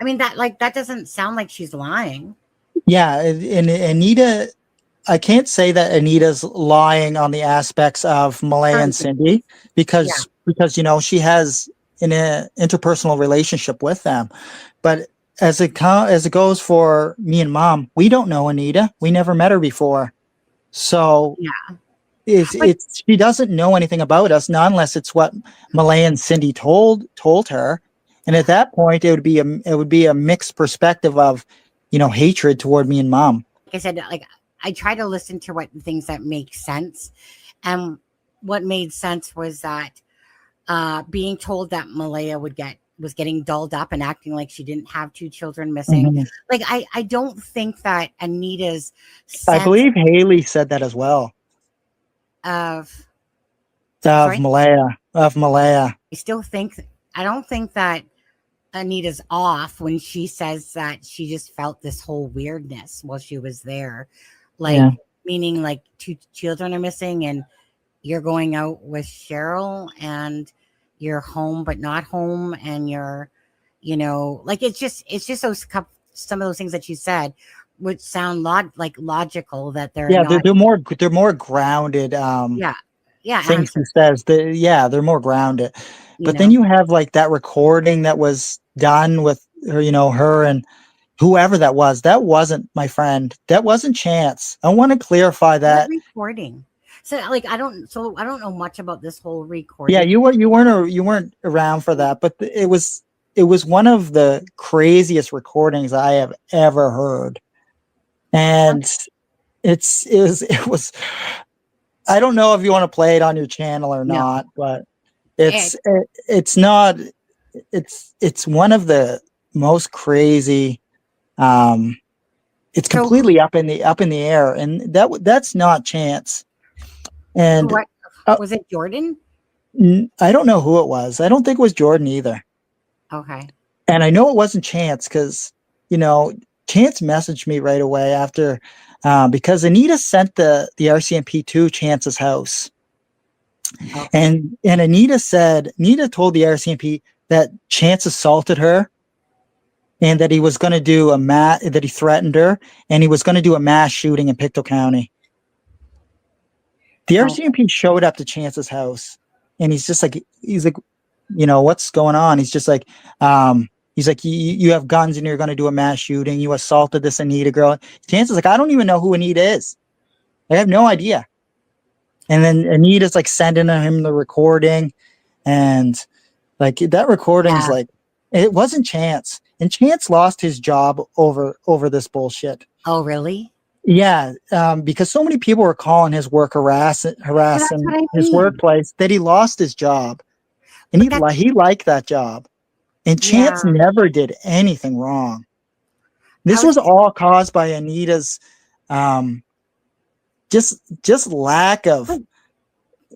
I mean, that doesn't sound like she's lying. Yeah, and Anita, I can't say that Anita's lying on the aspects of Malay and Cindy because she has an interpersonal relationship with them. But as it goes for me and Mom, we don't know Anita. We never met her before. So But it's she doesn't know anything about us, not unless it's what Malay and Cindy told her. And at that point, it would be a mixed perspective of, hatred toward me and mom. like I said, like I try to listen to what things that make sense, and what made sense was that being told that Malaya was getting dolled up and acting like she didn't have two children missing. Mhm. Like I don't think that Anita's I sense believe Haley said that as well. of Of sorry, Malaya, of Malaya. I still think I don't think that Anita's off when she says that she just felt this whole weirdness while she was there. Like, Yeah. meaning like two children are missing and you're going out with Cheryl and you're home but not home and you're, like it's just some of those things that you said which sound like logical that they're Yeah, not. they're more grounded. Yeah. Yeah, Things answer, he says. Yeah, they're more grounded. you But then know. you have like that recording that was done with her, her and whoever that was. That wasn't my friend. That wasn't Chance. I want to clarify What that. recording? So I don't know much about this whole Yeah, recording. you weren't around for that, but it was one of the craziest recordings I have ever heard. And it was I don't know if you want to play it on your channel or No. not, but It, it's not it's one of the most crazy. It's so completely up in the air, and that's not Chance. who And what uh, was it, Jordan? I don't know who it was. I don't think it was Jordan either. Okay. And I know it wasn't Chance because you know Chance messaged me right away after because Anita sent the RCMP to Chance's house. Okay. And Anita told the RCMP that Chance assaulted her and that he was going to do that he threatened her and he was going to do a mass shooting in Pictou County. The Oh, RCMP showed up to Chance's house and he's like, what's going on? He's like, you have guns and you're going to do a mass shooting. You assaulted this Anita girl. Chance is like, I don't even know who Anita is. I have no idea. And then Anita's like sending him the recording, and like that recording's yeah. like it wasn't Chance, and Chance lost his job over this bullshit. Oh, really? Yeah, because so many people were calling his work Well, that's harassing what I his mean. workplace that he lost his job, and But that, he liked that job, and Chance yeah, never did anything wrong. I This was, was all caused by Anita's um, just lack of but,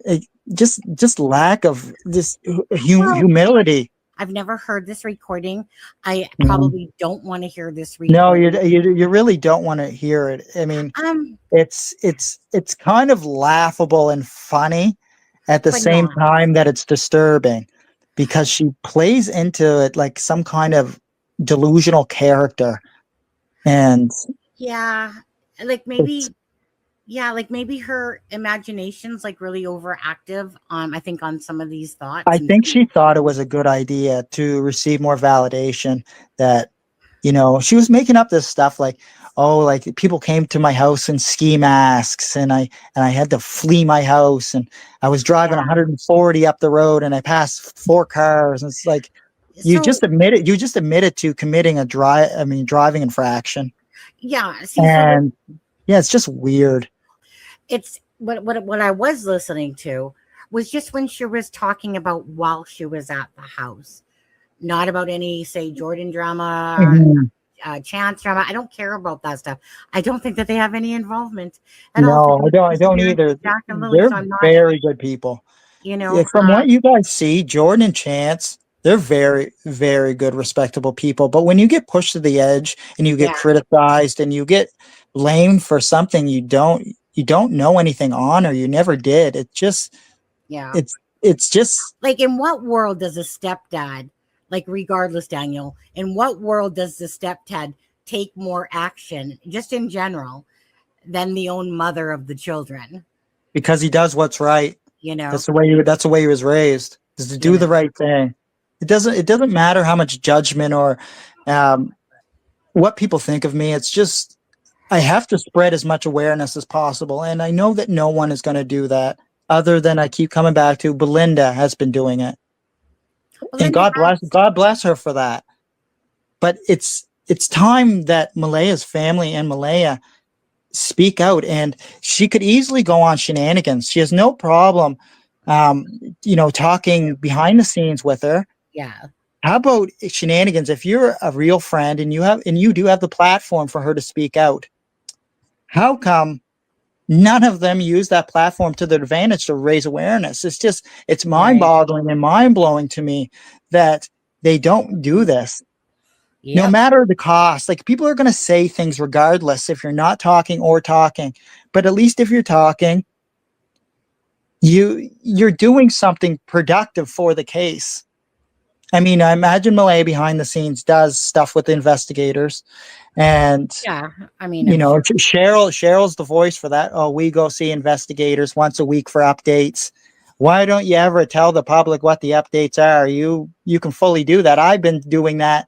uh, just lack of this well, humility. I've never heard this recording. I Mhm. probably don't want to hear this No, recording. you really don't want to hear it. I mean, Um, it's kind of laughable and funny at the but same not. time that it's disturbing because she plays into it like some kind of delusional character, and Yeah, like it's maybe, yeah, like maybe her imagination's like really overactive. I think on some of these thoughts I and think she thought it was a good idea to receive more validation that, she was making up this stuff like, oh, like people came to my house in ski masks and I had to flee my house and I was driving yeah. 140 up the road and I passed four cars. And it's like, So you just admitted to committing driving infraction. yeah, see, so And yeah, it's just weird. it's what I was listening to was just when she was talking about while she was at the house, not about any say Jordan drama, Mhm. Chance drama. I don't care about that stuff. I don't think that they have any involvement at all to No, do with I don't disappearance either. of Jack and Lily. They're So I'm not, very good people. you Yeah, know, from what you guys see, Jordan and Chance, they're very, very good, respectable people. But when you get pushed to the edge and you get yeah, criticized and you get blamed for something you don't know anything on or you never did, yeah. it's just Like, in what world does a stepdad, like, regardless, Daniel, in what world does the stepdad take more action, just in general, than the own mother of the children? because he does what's right. You know, That's the way he was raised, is to you do the know, right thing. It doesn't matter how much judgment or um, what people think of me. It's just I have to spread as much awareness as possible. And I know that no one is going to do that other than I keep coming back to Belinda has been doing it. Well, And Linda has. God bless her for that. But it's time that Malaya's family and Malaya speak out, and she could easily go on shenanigans. She has no problem, talking behind the scenes with her. Yeah. How about shenanigans? If you're a real friend and you do have the platform for her to speak out, how come none of them use that platform to their advantage to raise awareness? It's mind Right. boggling and mind blowing to me that they don't do this. No Yep. matter the cost, like people are going to say things regardless if you're not talking or talking. But at least if you're talking, you're doing something productive for the case. I mean, I imagine Malay behind the scenes does stuff with investigators, and Yeah. I mean, I'm sure. Cheryl's the voice for that. Oh, we go see investigators once a week for updates. Why don't you ever tell the public what the updates are? You can fully do that. I've been doing that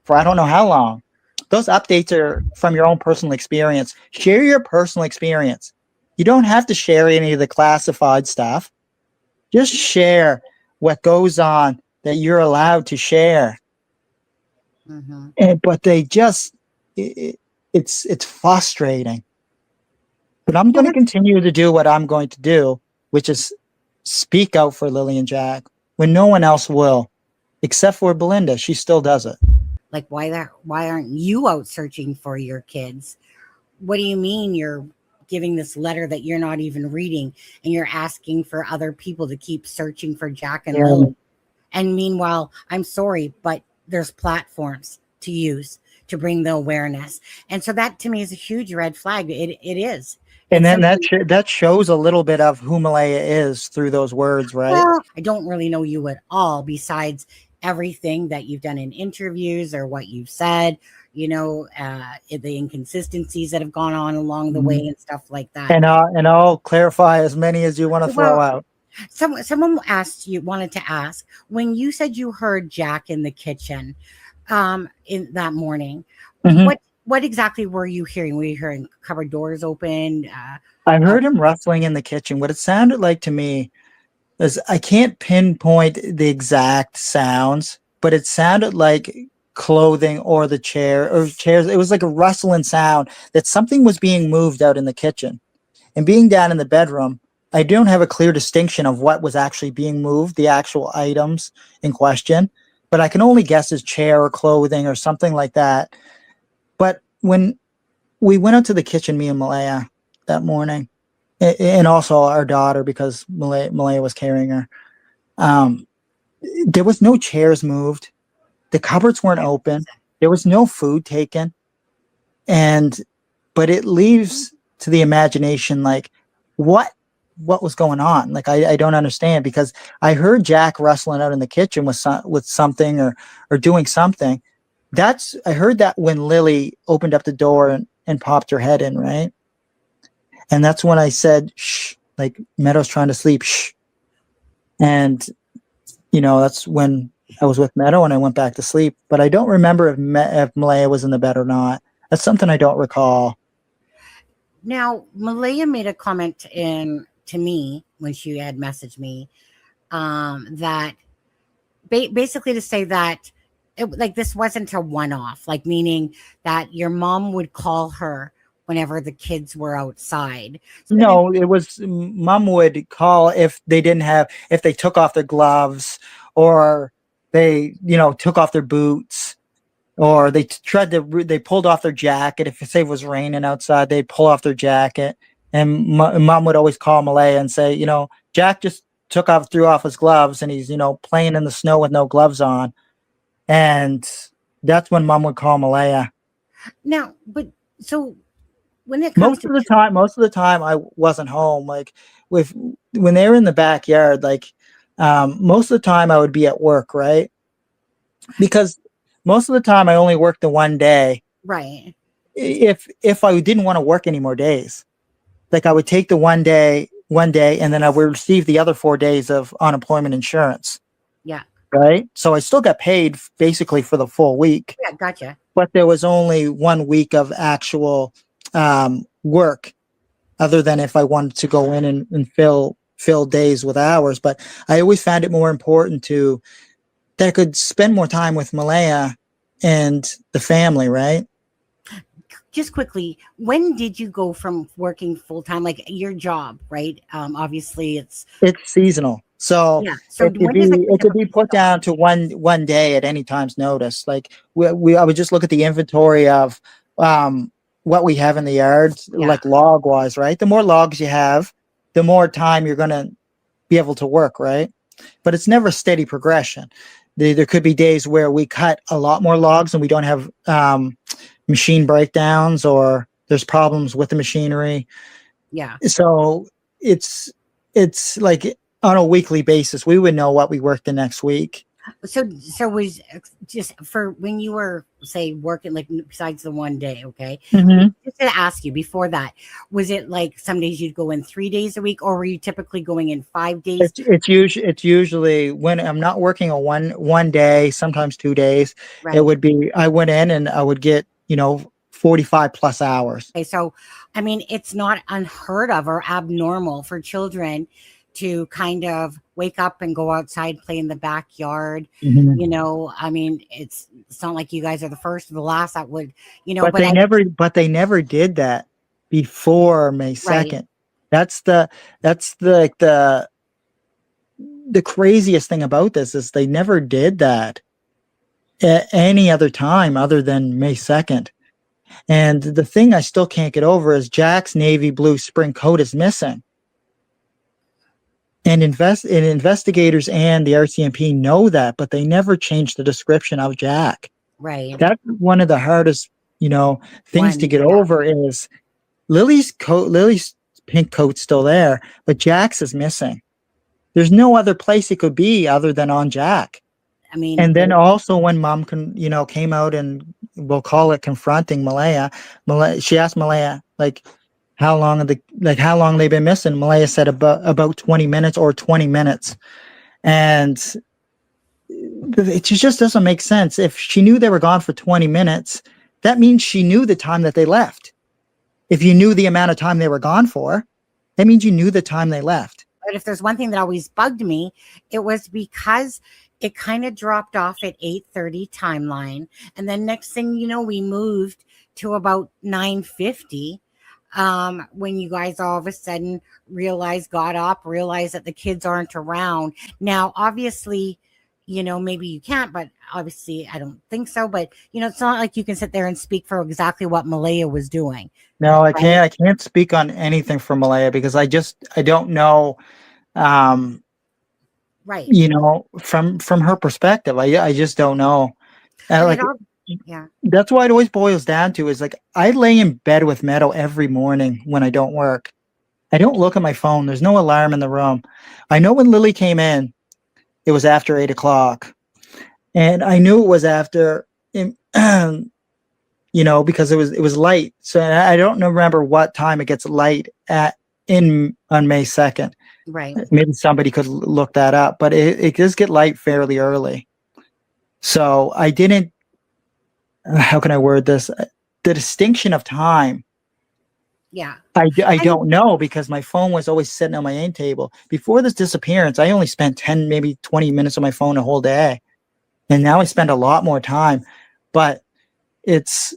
for I don't know how long. Those updates are from your own personal experience. Share your personal experience. You don't have to share any of the classified stuff. Just share what goes on that you're allowed to share. Hmm. But they just it's frustrating. But I'm You know going to what's continue to do what I'm going to do, which is speak out for Lily and Jack when no one else will, except for Belinda. She still does it. like why aren't you out searching for your kids? What do you mean you're giving this letter that you're not even reading and you're asking for other people to keep searching for Jack and Yeah. Lily? And meanwhile, I'm sorry, but there's platforms to use to bring the awareness. And so that to me is a huge red flag. It is. And It's then something. that shows a little bit of who Malaya is through those words, right? Well, I don't really know you at all besides everything that you've done in interviews or what you've said, the inconsistencies that have gone on along the way Mhm. and stuff like that. And I'll clarify as many as you want to throw Well, out. someone wanted to ask, when you said you heard Jack in the kitchen, in that morning, Mhm. what exactly were you hearing? Were you hearing cupboard doors open? I Uh, heard him rustling in the kitchen. What it sounded like to me is I can't pinpoint the exact sounds, but it sounded like clothing or the chair or chairs. It was like a rustling sound that something was being moved out in the kitchen. And being down in the bedroom, I don't have a clear distinction of what was actually being moved, the actual items in question, but I can only guess as chair or clothing or something like that. But when we went out to the kitchen, me and Malaya, that morning, and also our daughter, because Malaya was carrying her, um, there was no chairs moved. The cupboards weren't open. There was no food taken. And, but it leaves to the imagination, like, what what was going on? Like, I don't understand, because I heard Jack rustling out in the kitchen with something or doing something. I heard that when Lily opened up the door and popped her head in, right? And that's when I said, shh, like Meadow's trying to sleep, shh. And, that's when I was with Meadow and I went back to sleep. But I don't remember if Malaya was in the bed or not. That's something I don't recall. Now, Malaya made a comment in to me when she had messaged me, that basically to say that like this wasn't a one-off, like meaning that your mom would call her whenever the kids were outside. So then No, it was mom would call if they took off their gloves or they, took off their boots or they pulled off their jacket. If say it was raining outside, they'd pull off their jacket. And mom would always call Malay and say, Jack just threw off his gloves and he's, playing in the snow with no gloves on. And that's when mom would call Malaya. now, but so when it comes to Most of the time I wasn't home. Like with when they were in the backyard, like most of the time I would be at work, right? Because most of the time I only worked the one day. right, If I didn't want to work any more days, like I would take the one day, and then I would receive the other 4 days of unemployment insurance, yeah, right? So I still got paid basically for the full week, yeah, gotcha, but there was only 1 week of actual work other than if I wanted to go in and fill days with hours. But I always found it more important that I could spend more time with Malaya and the family, right? Just quickly, when did you go from working full time, like your job, right? Obviously, it's It's seasonal. So yeah. So when does it it could be typically put start? down to one day at any time's notice. Like I would just look at the inventory of um what we have in the yard, Yeah, like log wise, right? The more logs you have, the more time you're gonna be able to work, right? But it's never a steady progression. There could be days where we cut a lot more logs and we don't have machine breakdowns or there's problems with the machinery. yeah. So it's it's like on a weekly basis, we would know what we worked the next week. So was just for when you were say working like besides the one day, okay? Mm-hmm. Just to ask you before that, was it like some days you'd go in 3 days a week, or were you typically going in 5 days? It's usually when I'm not working a one day, sometimes 2 days. It Right. would be I went in and I would get 45 plus hours. Okay, so I mean, it's not unheard of or abnormal for children to kind of wake up and go outside, play in the backyard. Mhm. I mean, it's not like you guys are the first or the last that would, But but they never did that before May right, 2nd. That's the craziest thing about this is they never did that at any other time other than May 2nd. And the thing I still can't get over is Jack's navy blue spring coat is missing. And investigators and the RCMP know that, but they never changed the description of Jack. right. That's one of the hardest, things to One, get yeah, over is Lily's pink coat's still there, but Jack's is missing. There's no other place it could be other than on Jack. I mean, And then also when mom came out and we'll call it confronting Malaya, she asked Malaya like how long they've been missing. Malaya said about 20 minutes or 20 minutes. And it just doesn't make sense. If she knew they were gone for 20 minutes, that means she knew the time that they left. If you knew the amount of time they were gone for, that means you knew the time they left. but if there's one thing that always bugged me, it was because it kind of dropped off at 8:30 timeline, and then next thing you know, we moved to about 9:50. When you guys all of a sudden got up, realized that the kids aren't around. Now, obviously, maybe you can't, but obviously, I don't think so. But it's not like you can sit there and speak for exactly what Malaya was doing, No, right? I can't speak on anything for Malaya because I don't know um Right. from her perspective. I just don't know. But it Like all, yeah, that's why it always boils down to is like I lay in bed with Meadow every morning when I don't work. I don't look at my phone. There's no alarm in the room. I know when Lily came in, it was after 8 o'clock. And I knew it was after because it was light. So I don't remember what time it gets light at in on May 2nd. right. Maybe somebody could look that up, but it does get light fairly early. So I didn't how can I word this? The distinction of time, Yeah. I And don't know because my phone was always sitting on my end table. Before this disappearance, I only spent 10, maybe 20 minutes on my phone a whole day. And now I spend a lot more time. But it's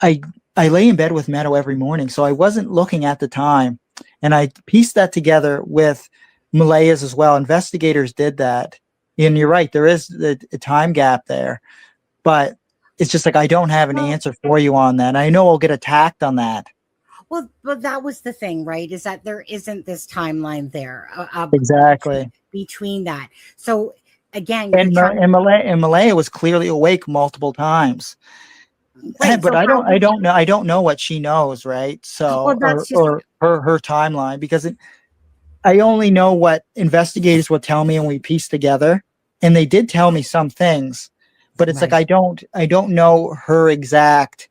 I I lay in bed with Meadow every morning, so I wasn't looking at the time. And I pieced that together with Malaya's as well. Investigators did that. And you're right, there is a time gap there. But it's just like I don't have an well, answer for you on that. I know I'll get attacked on that. well, that was the thing, right? Is that there isn't this timeline there Exactly. between that. So again, you're And trying, Malaya was clearly awake multiple times. right? But So how did you? I don't know what she knows, right? Well, So that's just or her timeline because I only know what investigators will tell me and we piece together. And they did tell me some things, but it's like right. I don't know her exact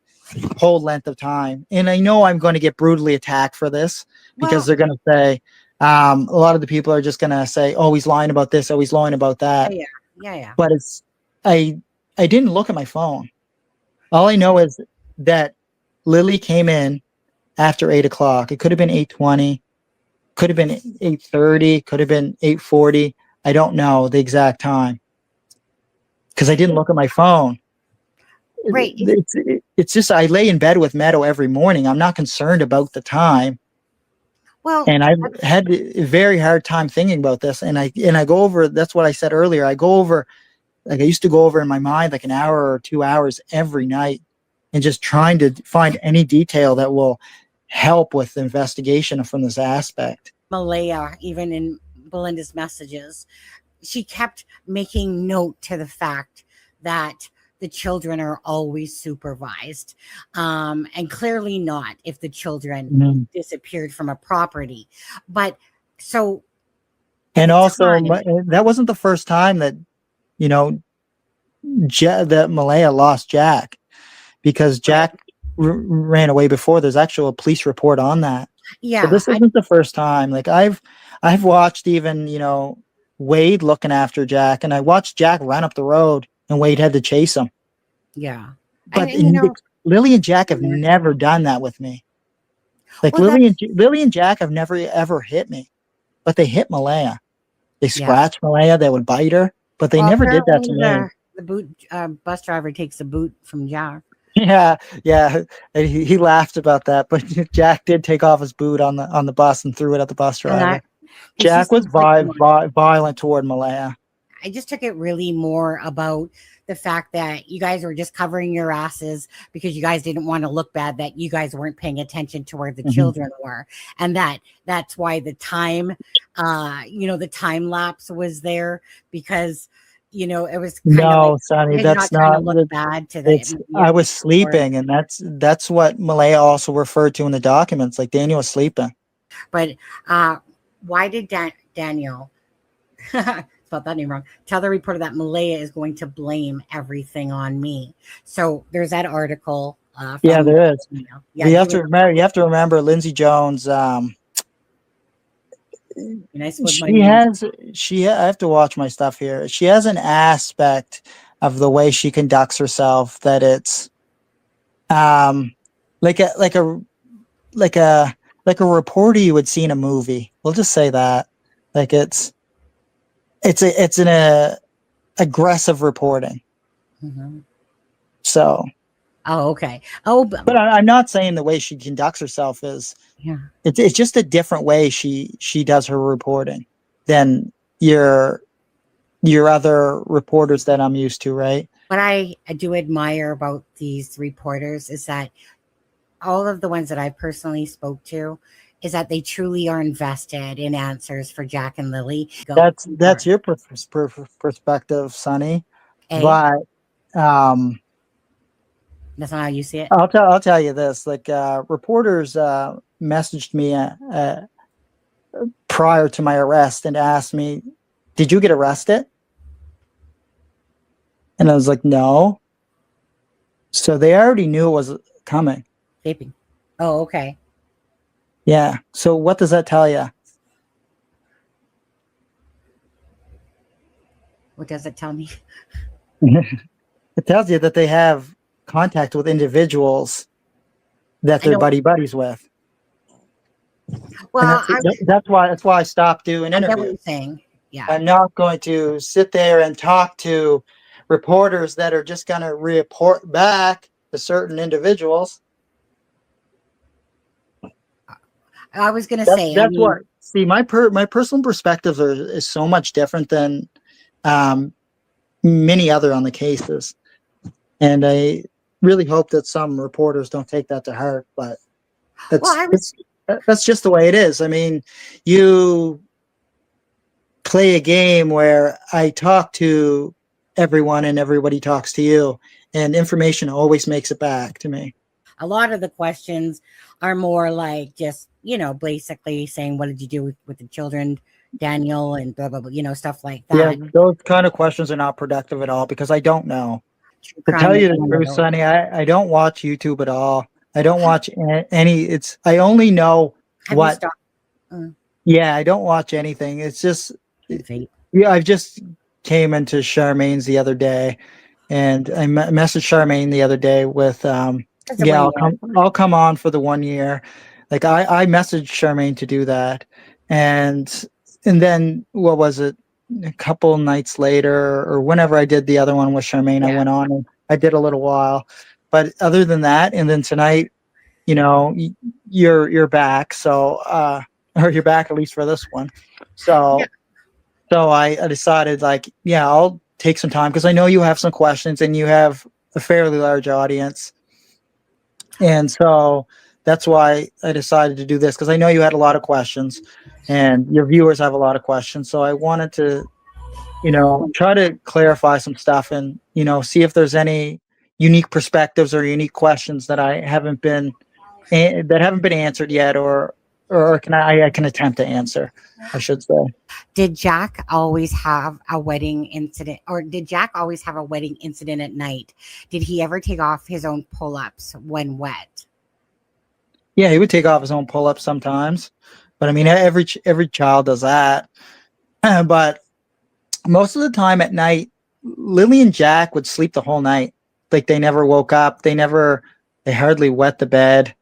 whole length of time. And I know I'm going to get brutally attacked for this because Well, they're going to say a lot of the people are just going to say, "Oh, he's lying about this. Oh, he's lying about yeah, that." yeah, yeah, yeah. But I I didn't look at my phone. All I know is that Lily came in after 8 o'clock. It could have been 8:20, could have been 8:30, could have been 8:40. I don't know the exact time because I didn't look at my phone. Right. It's just I lay in bed with Meadow every morning. I'm not concerned about the time. Well, And I've had a very hard time thinking about this. And I go over, that's what I said earlier. I go over, like I used to go over in my mind like an hour or 2 hours every night and just trying to find any detail that will help with the investigation from this aspect. Malaya, even in Belinda's messages, she kept making note to the fact that the children are always supervised, and clearly not if the children disappeared from a property. But so, and also that wasn't the first time that, you know, that Malaya lost Jack, because Jack ran away before. There's actually a police report on that. Yeah. So this isn't the first time. Like I've watched even, you know, Wade looking after Jack, and I watched Jack run up the road and Wade had to chase him. Yeah. But and, you know, Lily and Jack have never done that with me. Like Lily and Jack have never ever hit me, but they hit Malaya. They scratched Malaya. They would bite her, but they never did that to me. The boot bus driver takes the boot from Jack. Yeah. He laughed about that, but Jack did take off his boot on the bus and threw it at the bus driver. Jack was violent toward Malaya. I just took it really more about the fact that you guys were just covering your asses because you guys didn't want to look bad, that you guys weren't paying attention to where the children were. And that's why the time, the time lapse was there, because, you know, it was kind of like, Sonny, that's not look bad to the. I was sleeping, and that's what Malaya also referred to in the documents. Like Daniel was sleeping. But why did Daniel spelled that name wrong, tell the reporter that Malaya is going to blame everything on me? So there's that article. There is. You have to remember Lindsay Jones. I have to watch my stuff here. She has an aspect of the way she conducts herself that it's like a reporter you would see in a movie. We'll just say that. Like it's an aggressive reporting. So. Oh, okay. Oh, but I'm not saying the way she conducts herself is. Yeah. It's just a different way she does her reporting than your other reporters that I'm used to, right? What I do admire about these reporters is that all of the ones that I personally spoke to is that they truly are invested in answers for Jack and Lily. That's your perspective, Sonny. But that's not how you see it. I'll tell you this: like reporters messaged me prior to my arrest and asked me, "Did you get arrested?" And I was like, "No." So they already knew it was coming. Vaping. Oh, okay. Yeah. So what does that tell you? What does it tell me? It tells you that they have contact with individuals that they're buddies with. Well, that's why I stopped doing interviews. I get what you're saying. Yeah. I'm not going to sit there and talk to reporters that are just going to report back to certain individuals. I was going to say that's what. See, my personal perspectives is so much different than many other on the cases, and I really hope that some reporters don't take that to heart. But that's just the way it is. I mean, you play a game where I talk to everyone and everybody talks to you, and information always makes it back to me. A lot of the questions are more like just, basically saying, what did you do with the children, Daniel, and blah, blah, blah, stuff like that. Yeah, those kind of questions are not productive at all because I don't know. To tell you the truth, Sonny, I don't watch YouTube at all. I don't watch any. I only know what. Yeah, I don't watch anything. It's just. Yeah, I've just came into Charmaine's the other day, and I messaged Charmaine the other day with That's the Yeah, way I'll you are. come on for the 1 year. Like I messaged Charmaine to do that. And then what was it? A couple nights later or whenever I did the other one with Charmaine, I Yeah. went on and I did a little while. But other than that, and then tonight, you know, you're back. So or you're back at least for this one. Yeah. So I decided like, yeah, I'll take some time because I know you have some questions and you have a fairly large audience. And so that's why I decided to do this because I know you had a lot of questions and your viewers have a lot of questions. So I wanted to, try to clarify some stuff and, see if there's any unique perspectives or unique questions that haven't been answered yet or I can attempt to answer, I should say. Did Jack always have a wedding incident, or did Jack always have a wedding incident at night? Did he ever take off his own pull-ups when wet? Yeah, he would take off his own pull-ups sometimes, but I mean, every child does that. But most of the time at night, Lily and Jack would sleep the whole night. Like they never woke up. They hardly wet the bed.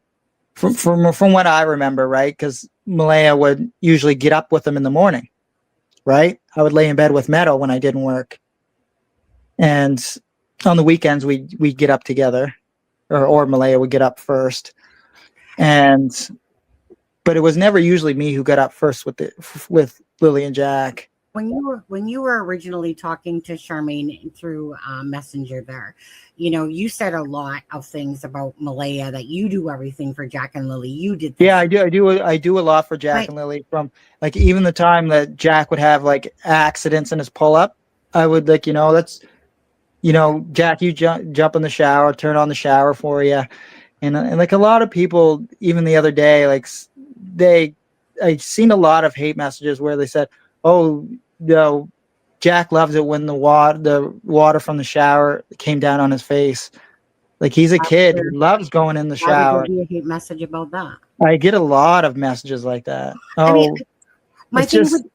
From what I remember, right? Because Malaya would usually get up with them in the morning, right? I would lay in bed with Meadow when I didn't work, and on the weekends we'd get up together, or Malaya would get up first, but it was never usually me who got up first with Lily and Jack. When you were originally talking to Charmaine through Messenger there, you said a lot of things about Malaya, that you do everything for Jack and Lily. You did this. Yeah, I do a lot for Jack and Lily, from like even the time that Jack would have like accidents in his pull up. I would like, Jack, you jump in the shower, turn on the shower for you. And like a lot of people, even the other day, like I seen a lot of hate messages where they said, "Oh, Jack loves it when the water from the shower came down on his face." Like he's a kid, he loves going in the Why would there shower. be a hate message about that? I get a lot of messages like that. I mean, Oh, my it's thing just with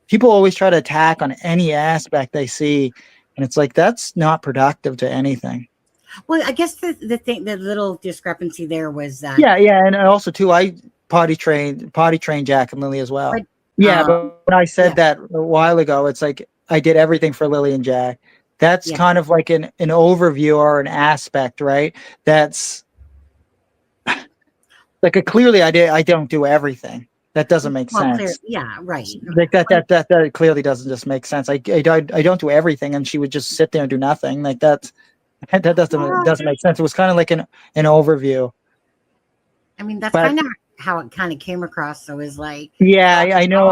people always try to attack on any aspect they see, and it's like that's not productive to anything. well, I guess the little discrepancy there was that. Yeah, and also too, I potty trained Jack and Lily as well. But Yeah, um, but when I yeah, said that a while ago, it's like I did everything for Lily and Jack. That's yeah. kind of like an overview or an aspect, right? That's like clearly I don't do everything. That doesn't make Well, clear. sense. Yeah, right. Like that clearly doesn't just make sense. I don't do everything, and she would just sit there and do nothing. Like that doesn't make sense. It was kind of like an overview. I mean, that's But kind of how it kind of came across. So is like, yeah, I know.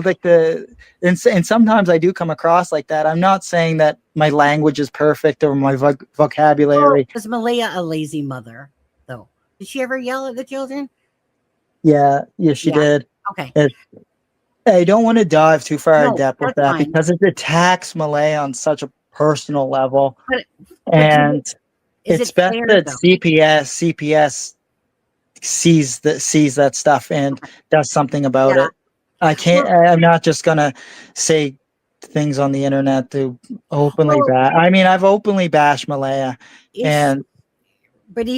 Like and sometimes I do come across like that. I'm not saying that my language is perfect or my vocabulary. was Malaya a lazy mother, though? Did she ever yell at the children? Yeah, she Yeah. did. Okay. I don't want to dive too far in No, depth with that's that fine. because it attacks Malay on such a personal level, But and is it's it best fair, that though? CPS sees that stuff and does something about Yeah. it. I can't. I'm not just gonna say things on the internet to openly Well, bash. I mean, I've openly bashed Malaya, and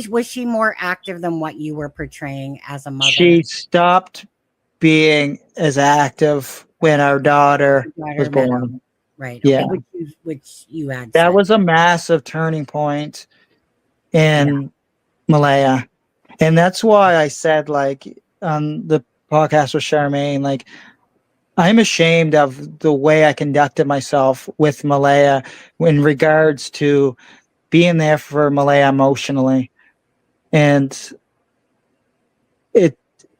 was she more active than what you were portraying as a mother? she stopped being as active when our daughter was born. Right. Okay. Yeah, Which you had that said. was a massive turning point Yeah. in Malaya. And that's why I said, like, on the podcast with Charmaine, like, I'm ashamed of the way I conducted myself with Malaya in regards to being there for Malaya emotionally. And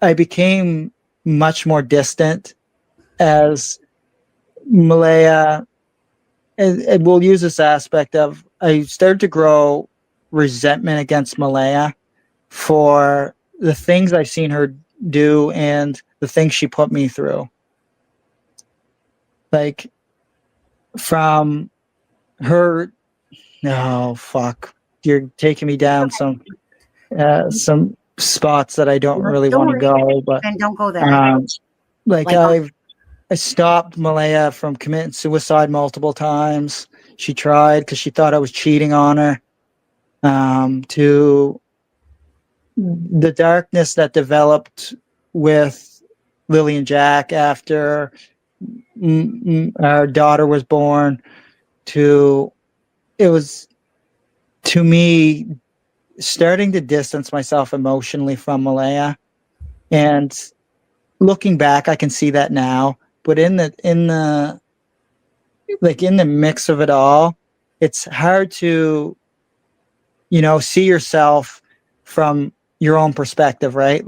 I became much more distant as Malaya, and we'll use this aspect of, I started to grow resentment against Malaya for the things I've seen her do and the things she put me through. Like from her, oh fuck, you're taking me down some spots that I don't really Don't want to worry. go, but And don't go there. like I stopped Malaya from committing suicide multiple times. She tried because she thought I was cheating on her. to the darkness that developed with Lily and Jack after our daughter was born, to it was, to me, starting to distance myself emotionally from Malaya. And looking back, I can see that now. But in the like in the mix of it all, it's hard to, see yourself from your own perspective, right?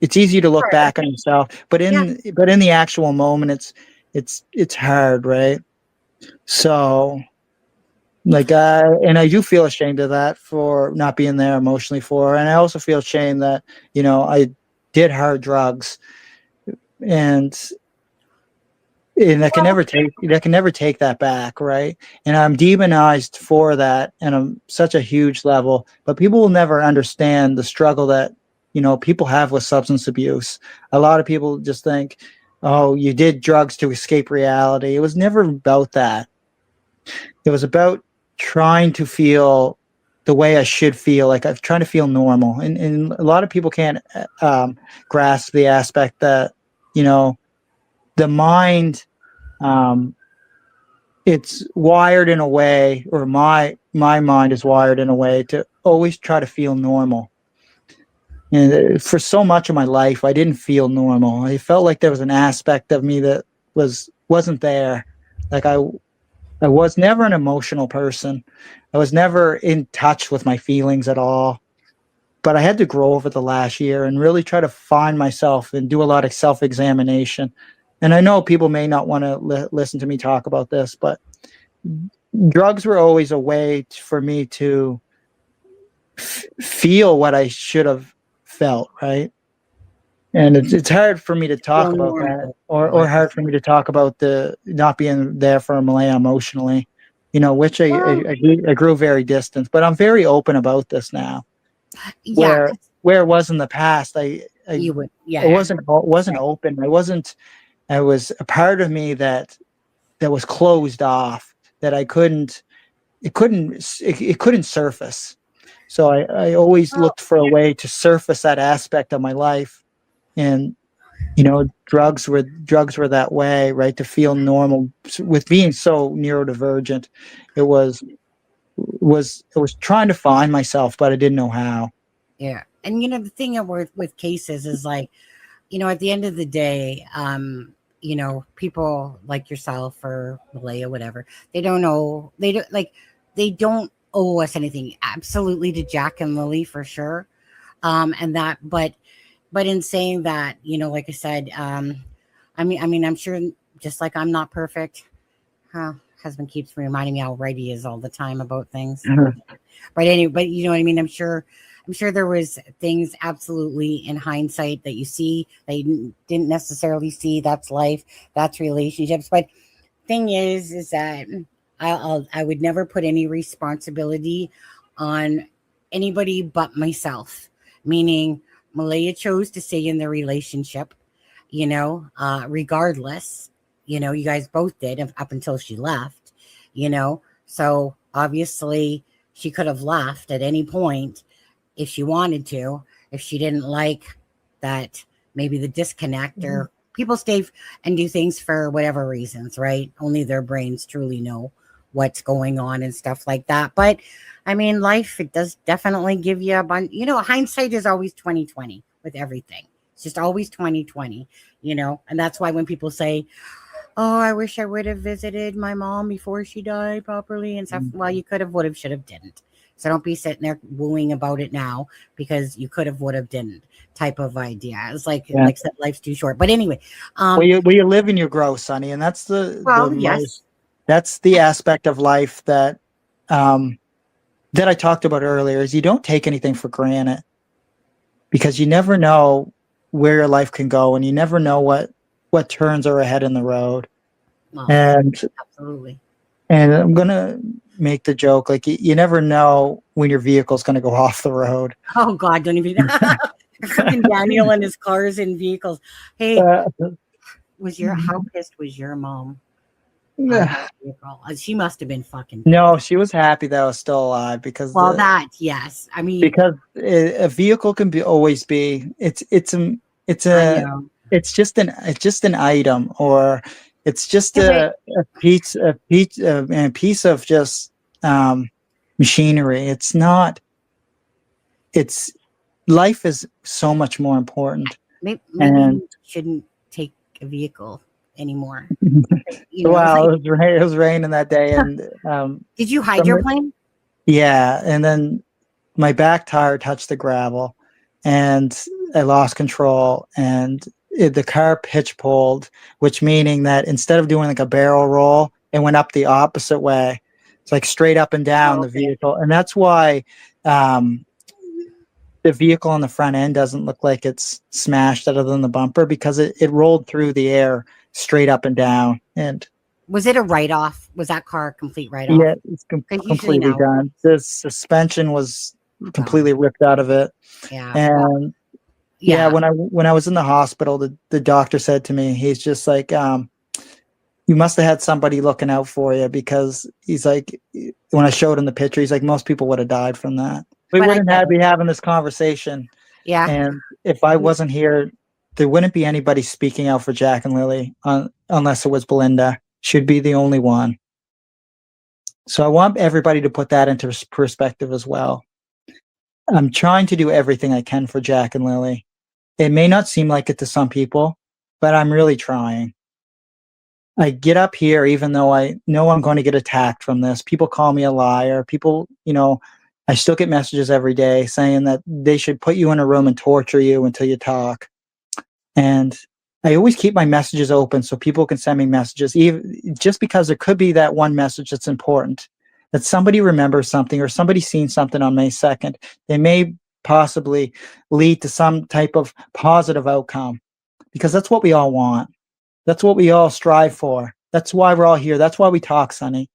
It's easy to look Sure. back on yourself, but Yeah. in the actual moment, it's hard, right? So, like, and I do feel ashamed of that, for not being there emotionally for her. And I also feel ashamed that, I did hard drugs, and I can Well, never take that back, right? And I'm demonized for that, and I'm such a huge level. But people will never understand the struggle that, people have with substance abuse. A lot of people just think, oh, you did drugs to escape reality. It was never about that. It was about trying to feel the way I should feel, like I'm trying to feel normal. And a lot of people can't grasp the aspect that, the mind, um, it's wired in a way, or my mind is wired in a way to always try to feel normal. And for so much of my life, I didn't feel normal. I felt like there was an aspect of me that wasn't there. Like I was never an emotional person. I was never in touch with my feelings at all. But I had to grow over the last year and really try to find myself and do a lot of self-examination. And I know people may not want to listen to me talk about this, but drugs were always a way for me to feel what I should have felt, right? And it's hard for me to feel talk about that, normal. or hard for me to talk about the not being there for Malaya emotionally, which Well, I grew very distant. But I'm very open about this now. yeah, Where it was in the past, I you would. I Yeah. wasn't Right. open. I was a part of me that was closed off, that it couldn't surface. So I always Well, looked for a way to surface that aspect of my life. And drugs were that way, right? To feel normal with being so neurodivergent. It was trying to find myself, but I didn't know how. yeah. And the thing with cases is like, at the end of the day, people like yourself or Malaya, whatever, they don't know. They don't owe us anything. Absolutely to Jack and Lily for sure. And that, but in saying that, like I said, I mean, I'm sure, just like I'm not perfect. Huh, husband keeps reminding me how right he is all the time about things. But anyway, but you know what I mean. I'm sure there was things absolutely in hindsight that you see that you didn't necessarily see. That's life. That's relationships. But thing is that I would never put any responsibility on anybody but myself. Meaning, Malaya chose to stay in the relationship. Regardless. You guys both did up until she left. So obviously she could have left at any point if she wanted to, if she didn't like that, maybe the disconnect, or people stay and do things for whatever reasons, right? Only their brains truly know what's going on and stuff like that. But I mean, life, it does definitely give you a bunch, hindsight is always 2020 with everything. It's just always 2020, and that's why when people say, oh, I wish I would have visited my mom before she died properly and stuff. Well, you could have, would have, should have, didn't. So don't be sitting there wooing about it now because you could have, would have, didn't type of idea. It's like Yeah. like I said, life's too short. But anyway, Well, you live and you grow, Sonny, and that's well, yes, that's the aspect of life um, that I talked about earlier. Is you don't take anything for granted, because you never know where your life can go, and you never know what turns are ahead in the road. well, And absolutely. I'm gonna make the joke, like, you never know when your vehicle's gonna go off the road. Oh God, don't even. Freaking Daniel and his cars and vehicles. Hey, Uh, how pissed was your mom? on that vehicle. She must have been fucking No, pissed. she was happy that I was still alive because Well, that, yes. I mean, a vehicle can be always be it's I a know. it's just an item, or it's just Yeah, but a piece of just machinery. It's not. It's life is so much more important. maybe And you shouldn't take a vehicle anymore. well, Like, it was raining that day, and did you from hydroplane? yeah, and then my back tire touched the gravel, and I lost control, and the car pitch pulled, which meaning that instead of doing like a barrel roll, it went up the opposite way. It's like straight up and down Oh, the okay. vehicle, and that's why um, the vehicle on the front end doesn't look like it's smashed other than the bumper, because it rolled through the air straight up and down. And Was it a write off? Was that car a complete write off? yeah, it's Because usually completely no. done. The suspension was Oh, completely ripped out of it. yeah. Well, And yeah, yeah. when I was in the hospital, the doctor said to me, he's just like, you must have had somebody looking out for you, because he's like, when I showed him the picture, he's like, most people would have died from that. We But I wouldn't get have it. be having this conversation. Yeah. And if I wasn't here, there wouldn't be anybody speaking out for Jack and Lily, unless it was Belinda. She'd be the only one. So I want everybody to put that into perspective as well. I'm trying to do everything I can for Jack and Lily. It may not seem like it to some people, but I'm really trying. I get up here even though I know I'm going to get attacked from this. People call me a liar. People, I still get messages every day saying that they should put you in a room and torture you until you talk. And I always keep my messages open so people can send me messages, even just because there could be that one message that's important, that somebody remembers something, or somebody's seen something on May 2nd. They may possibly lead to some type of positive outcome, because that's what we all want. That's what we all strive for. That's why we're all here. That's why we talk, Sonny.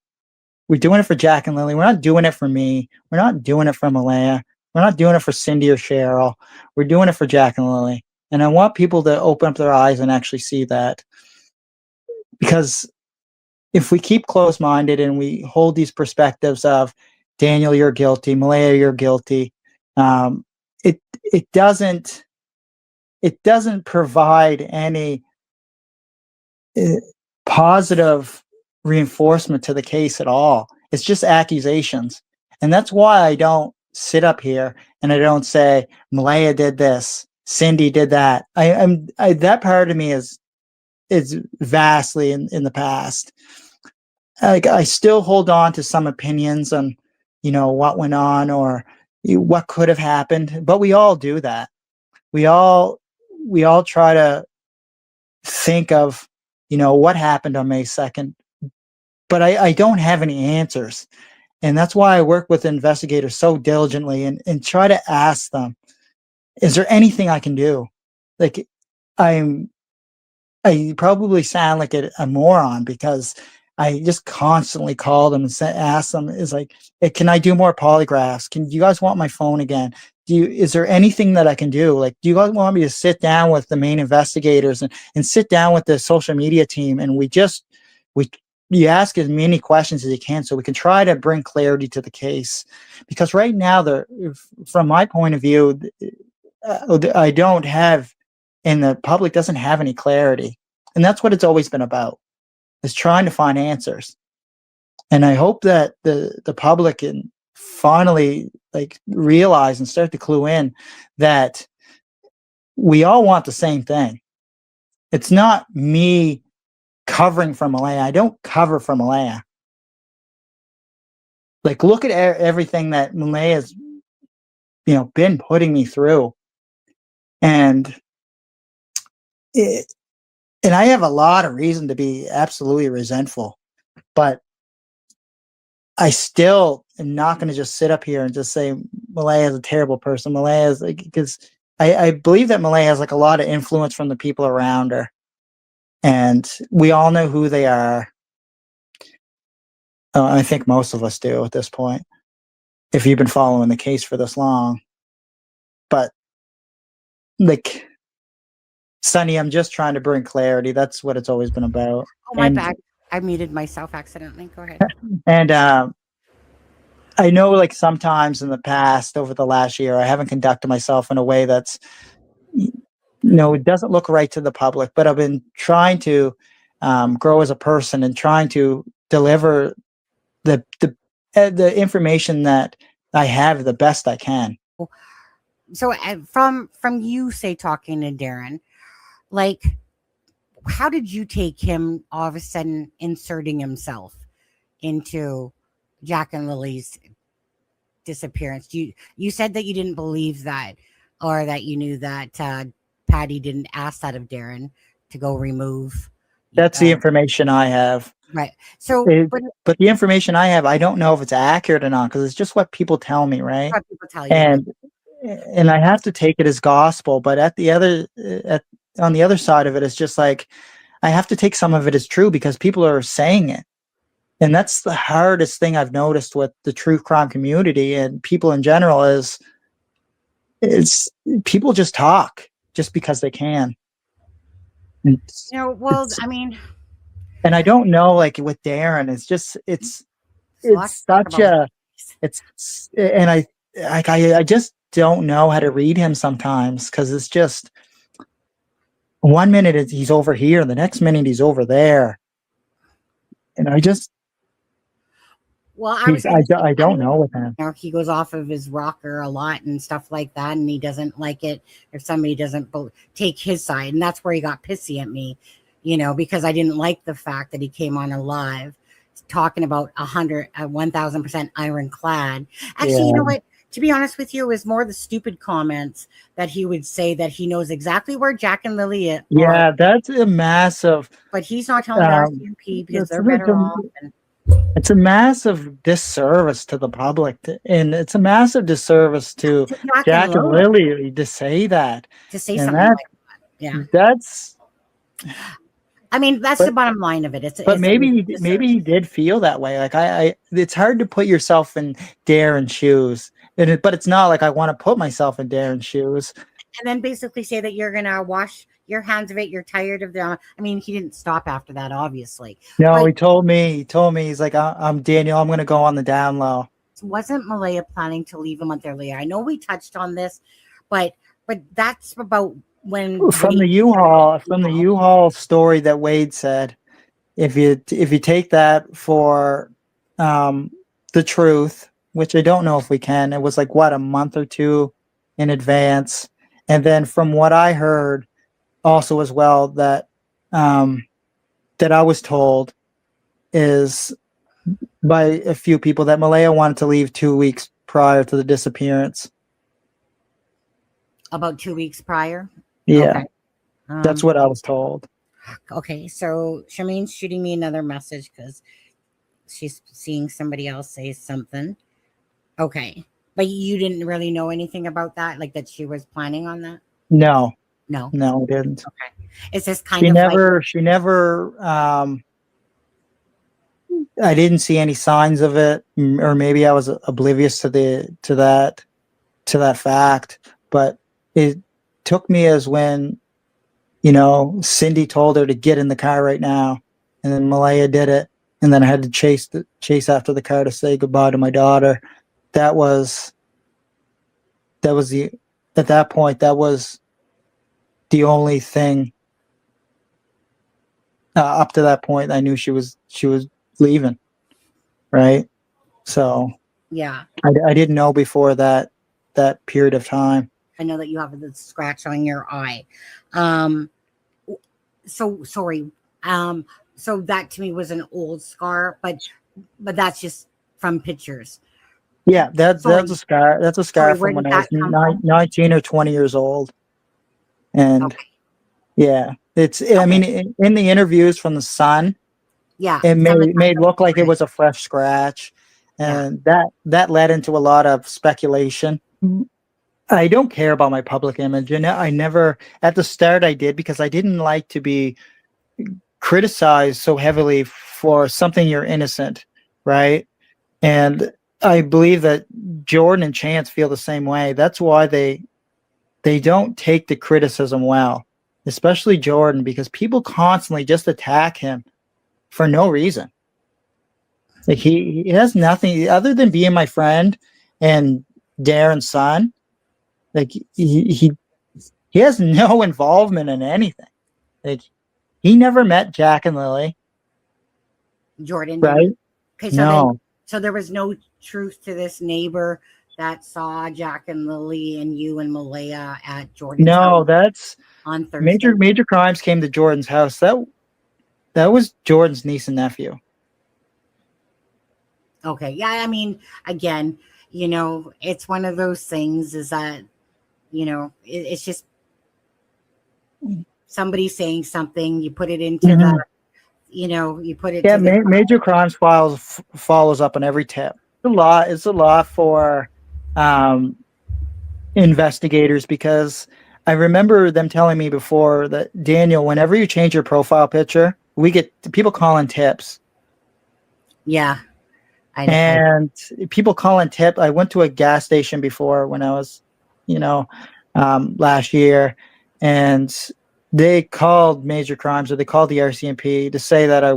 We're doing it for Jack and Lily. We're not doing it for me. We're not doing it for Malaya. We're not doing it for Cindy or Cheryl. We're doing it for Jack and Lily. And I want people to open up their eyes and actually see that. Because if we keep closed-minded and we hold these perspectives of, Daniel, you're guilty, Malaya, you're guilty, um, it doesn't provide any uh, positive reinforcement to the case at all. It's just accusations. And that's why I don't sit up here and I don't say, Malaya did this, Cindy did that. That part of me is vastly in the past. Like, I still hold on to some opinions on, what went on, or what could have happened. But we all do that. We all try to think of, what happened on May 2nd. But I don't have any answers. And that's why I work with investigators so diligently, and try to ask them, is there anything I can do? Like, I probably sound like a moron, because I just constantly call them and ask them, is like, hey, can I do more polygraphs? Can you guys want my phone again? Is there anything that I can do? Like, do you guys want me to sit down with the main investigators and sit down with the social media team, and you ask as many questions as you can, so we can try to bring clarity to the case? Because right now, from my point of view, I don't have, and the public doesn't have any clarity. And that's what it's always been about, is trying to find answers. And I hope that the public can finally realize and start to clue in that we all want the same thing. It's not me covering for Malaya. I don't cover for Malaya. Like, look at everything that Malaya's been putting me through. And and I have a lot of reason to be absolutely resentful, but I still am not going to just sit up here and just say Malaya is a terrible person. Malaya is, because I believe that Malaya has a lot of influence from the people around her, and we all know who they are. I think most of us do at this point, if you've been following the case for this long. But Sonny, I'm just trying to bring clarity. That's what it's always been about. Oh, my And back. I muted myself accidentally. Go ahead. And I know, like, sometimes in the past, over the last year, I haven't conducted myself in a way that's, it doesn't look right to the public. But I've been trying to grow as a person and trying to deliver the information that I have the best I can. So from you say talking to Darren, like, how did you take him all of a sudden inserting himself into Jack and Lily's disappearance? You said that you didn't believe that, or that you knew that Patty didn't ask that of Darren to go remove. That's the information I have. Right. So, but the information I have, I don't know if it's accurate or not, because it's just what people tell me, right? what people tell you, And I have to take it as gospel. But on the other side of it, it's just like I have to take some of it as true because people are saying it. And that's the hardest thing I've noticed with the true crime community and people in general is people just talk just because they can. well, I mean, and I don't know, like with Darren, it's such a, and I just don't know how to read him sometimes, because it's just 1 minute he's over here, the next minute he's over there, and I just, well, I don't know with him. He goes off of his rocker a lot and stuff like that, and he doesn't like it if somebody doesn't take his side, and that's where he got pissy at me, because I didn't like the fact that he came on alive talking about 1,000% ironclad. Actually, you know what? To be honest with you, it was more the stupid comments that he would say that he knows exactly where Jack and Lily are. Yeah, that's a massive. But he's not telling RCMP because they're better off. It's a massive disservice to the public, and it's a massive disservice to Jack and Lily to say that. To say something like that. Yeah. That's. I mean, that's the bottom line of it. But maybe he did feel that way. Like it's hard to put yourself in Darren's shoes, but it's not like I want to put myself in Darren's shoes. And then basically say that you're gonna wash your hands of it. You're tired of them. I mean, he didn't stop after that, obviously. No, he told me. He's like, I'm Daniel. I'm gonna go on the down low. Wasn't Malaya planning to leave him out there later? I know we touched on this, but that's about. From the U-Haul story that Wade said, if you take that for the truth, which I don't know if we can, it was like a month or two in advance, and then from what I heard also as well that that I was told is by a few people that Malaya wanted to leave 2 weeks prior to the disappearance. About 2 weeks prior. Yeah, okay. That's what I was told. Okay, so Shameen's shooting me another message because she's seeing somebody else say something. Okay, but you didn't really know anything about that, like that she was planning on that? No, I didn't. Okay, it's just kind of she never. I didn't see any signs of it, or maybe I was oblivious to that fact, but it took me as when, Cindy told her to get in the car right now, and then Malaya did it, and then I had to chase after the car to say goodbye to my daughter. At that point, that was the only thing. Up to that point, I knew she was leaving, right? So yeah, I didn't know before that period of time. I know that you have the scratch on your eye. So sorry. So that to me was an old scar, but that's just from pictures. Yeah, that's a scar. That's a scar from when I was 19 or 20 years old. And yeah, I mean, in the interviews from the Sun, it made look like it was a fresh scratch, and that led into a lot of speculation. I don't care about my public image, and I never, at the start I did, because I didn't like to be criticized so heavily for something you're innocent, right? And I believe that Jordan and Chance feel the same way. That's why they don't take the criticism well, especially Jordan, because people constantly just attack him for no reason. Like he has nothing other than being my friend and Darren's son. Like he has no involvement in anything. Like he never met Jack and Lily. Jordan, right? Okay, No, so there was no truth to this neighbor that saw Jack and Lily and you and Malaya at Jordan's no, house that's on Thursday. major crimes came to Jordan's house. That was Jordan's niece and nephew. Okay, yeah, I mean, again, it's one of those things is that, it's just somebody saying something, you put it into Mhm. you put it Yeah, to the major crimes follows up on every tip. It's a lot for um, investigators because I remember them telling me before that Daniel, whenever you change your profile picture, we get people calling tips. Yeah. And people calling tip. I went to a gas station before when I was, last year, and they called major crimes, or they called the RCMP to say that I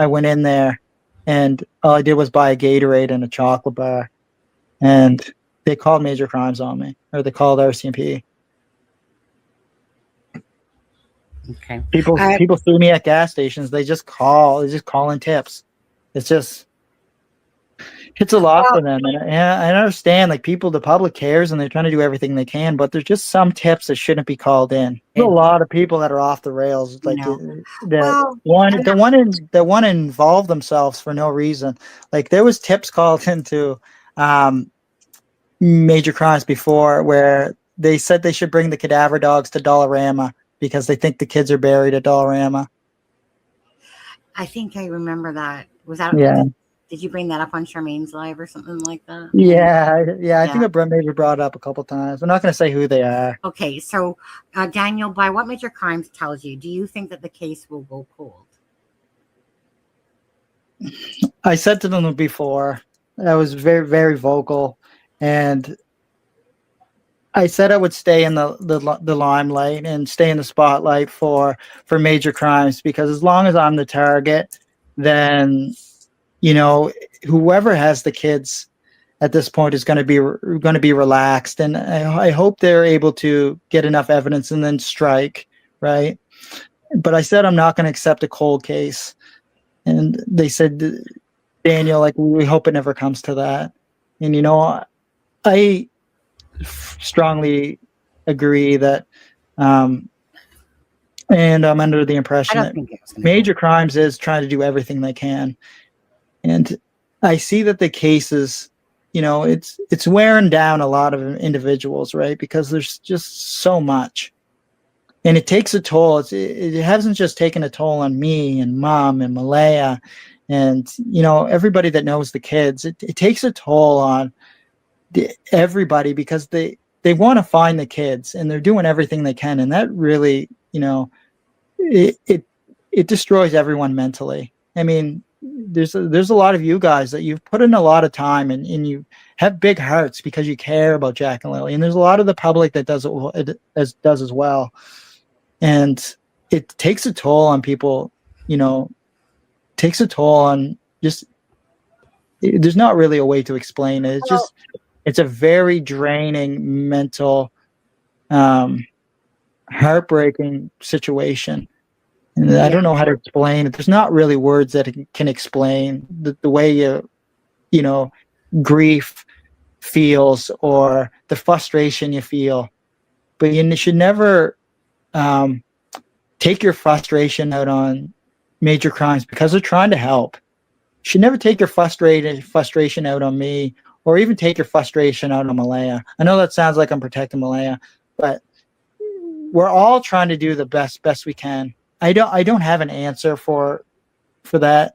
went in there, and all I did was buy a Gatorade and a chocolate bar, and they called major crimes on me, or they called RCMP. Okay. People see me at gas stations. They just call in tips. It's a lot for them. And I understand, like, the public cares and they're trying to do everything they can, but there's just some tips that shouldn't be called in. There's a lot of people that are off the rails, like that want to involve themselves for no reason. Like there was tips called into major crimes before where they said they should bring the cadaver dogs to Dollarama because they think the kids are buried at Dollarama. I think I remember that. Was that Did you bring that up on Charmaine's live or something like that? Yeah. I think I maybe brought it up a couple times. I'm not going to say who they are. Okay, so Daniel, by what major crimes tells you, do you think that the case will go cold? I said to them before, I was very, very vocal, and I said I would stay in the limelight and stay in the spotlight for major crimes, because as long as I'm the target, then whoever has the kids at this point is going to be relaxed, and I hope they're able to get enough evidence and then strike, right? But I said I'm not going to accept a cold case, and they said, Daniel, like, we hope it never comes to that. And I strongly agree that, and I'm under the impression that major crimes is trying to do everything they can, and I see that the cases, it's wearing down a lot of individuals, right? Because there's just so much, and it takes a toll. It hasn't just taken a toll on me and Mom and Malaya and everybody that knows the kids. It takes a toll on everybody, because they want to find the kids and they're doing everything they can, and that really, it destroys everyone mentally. I mean, there's a lot of you guys that you've put in a lot of time, and you have big hearts because you care about Jack and Lily, and there's a lot of the public that does as well, and it takes a toll on people. Takes a toll on just. There's not really a way to explain it. It's a very draining, mental, heartbreaking situation. And I don't know how to explain it. There's not really words that can explain the way grief feels, or the frustration you feel. But you should never take your frustration out on major crimes, because they're trying to help. You should never take your frustration out on me, or even take your frustration out on Malaya. I know that sounds like I'm protecting Malaya, but we're all trying to do the best we can. I don't have an answer for that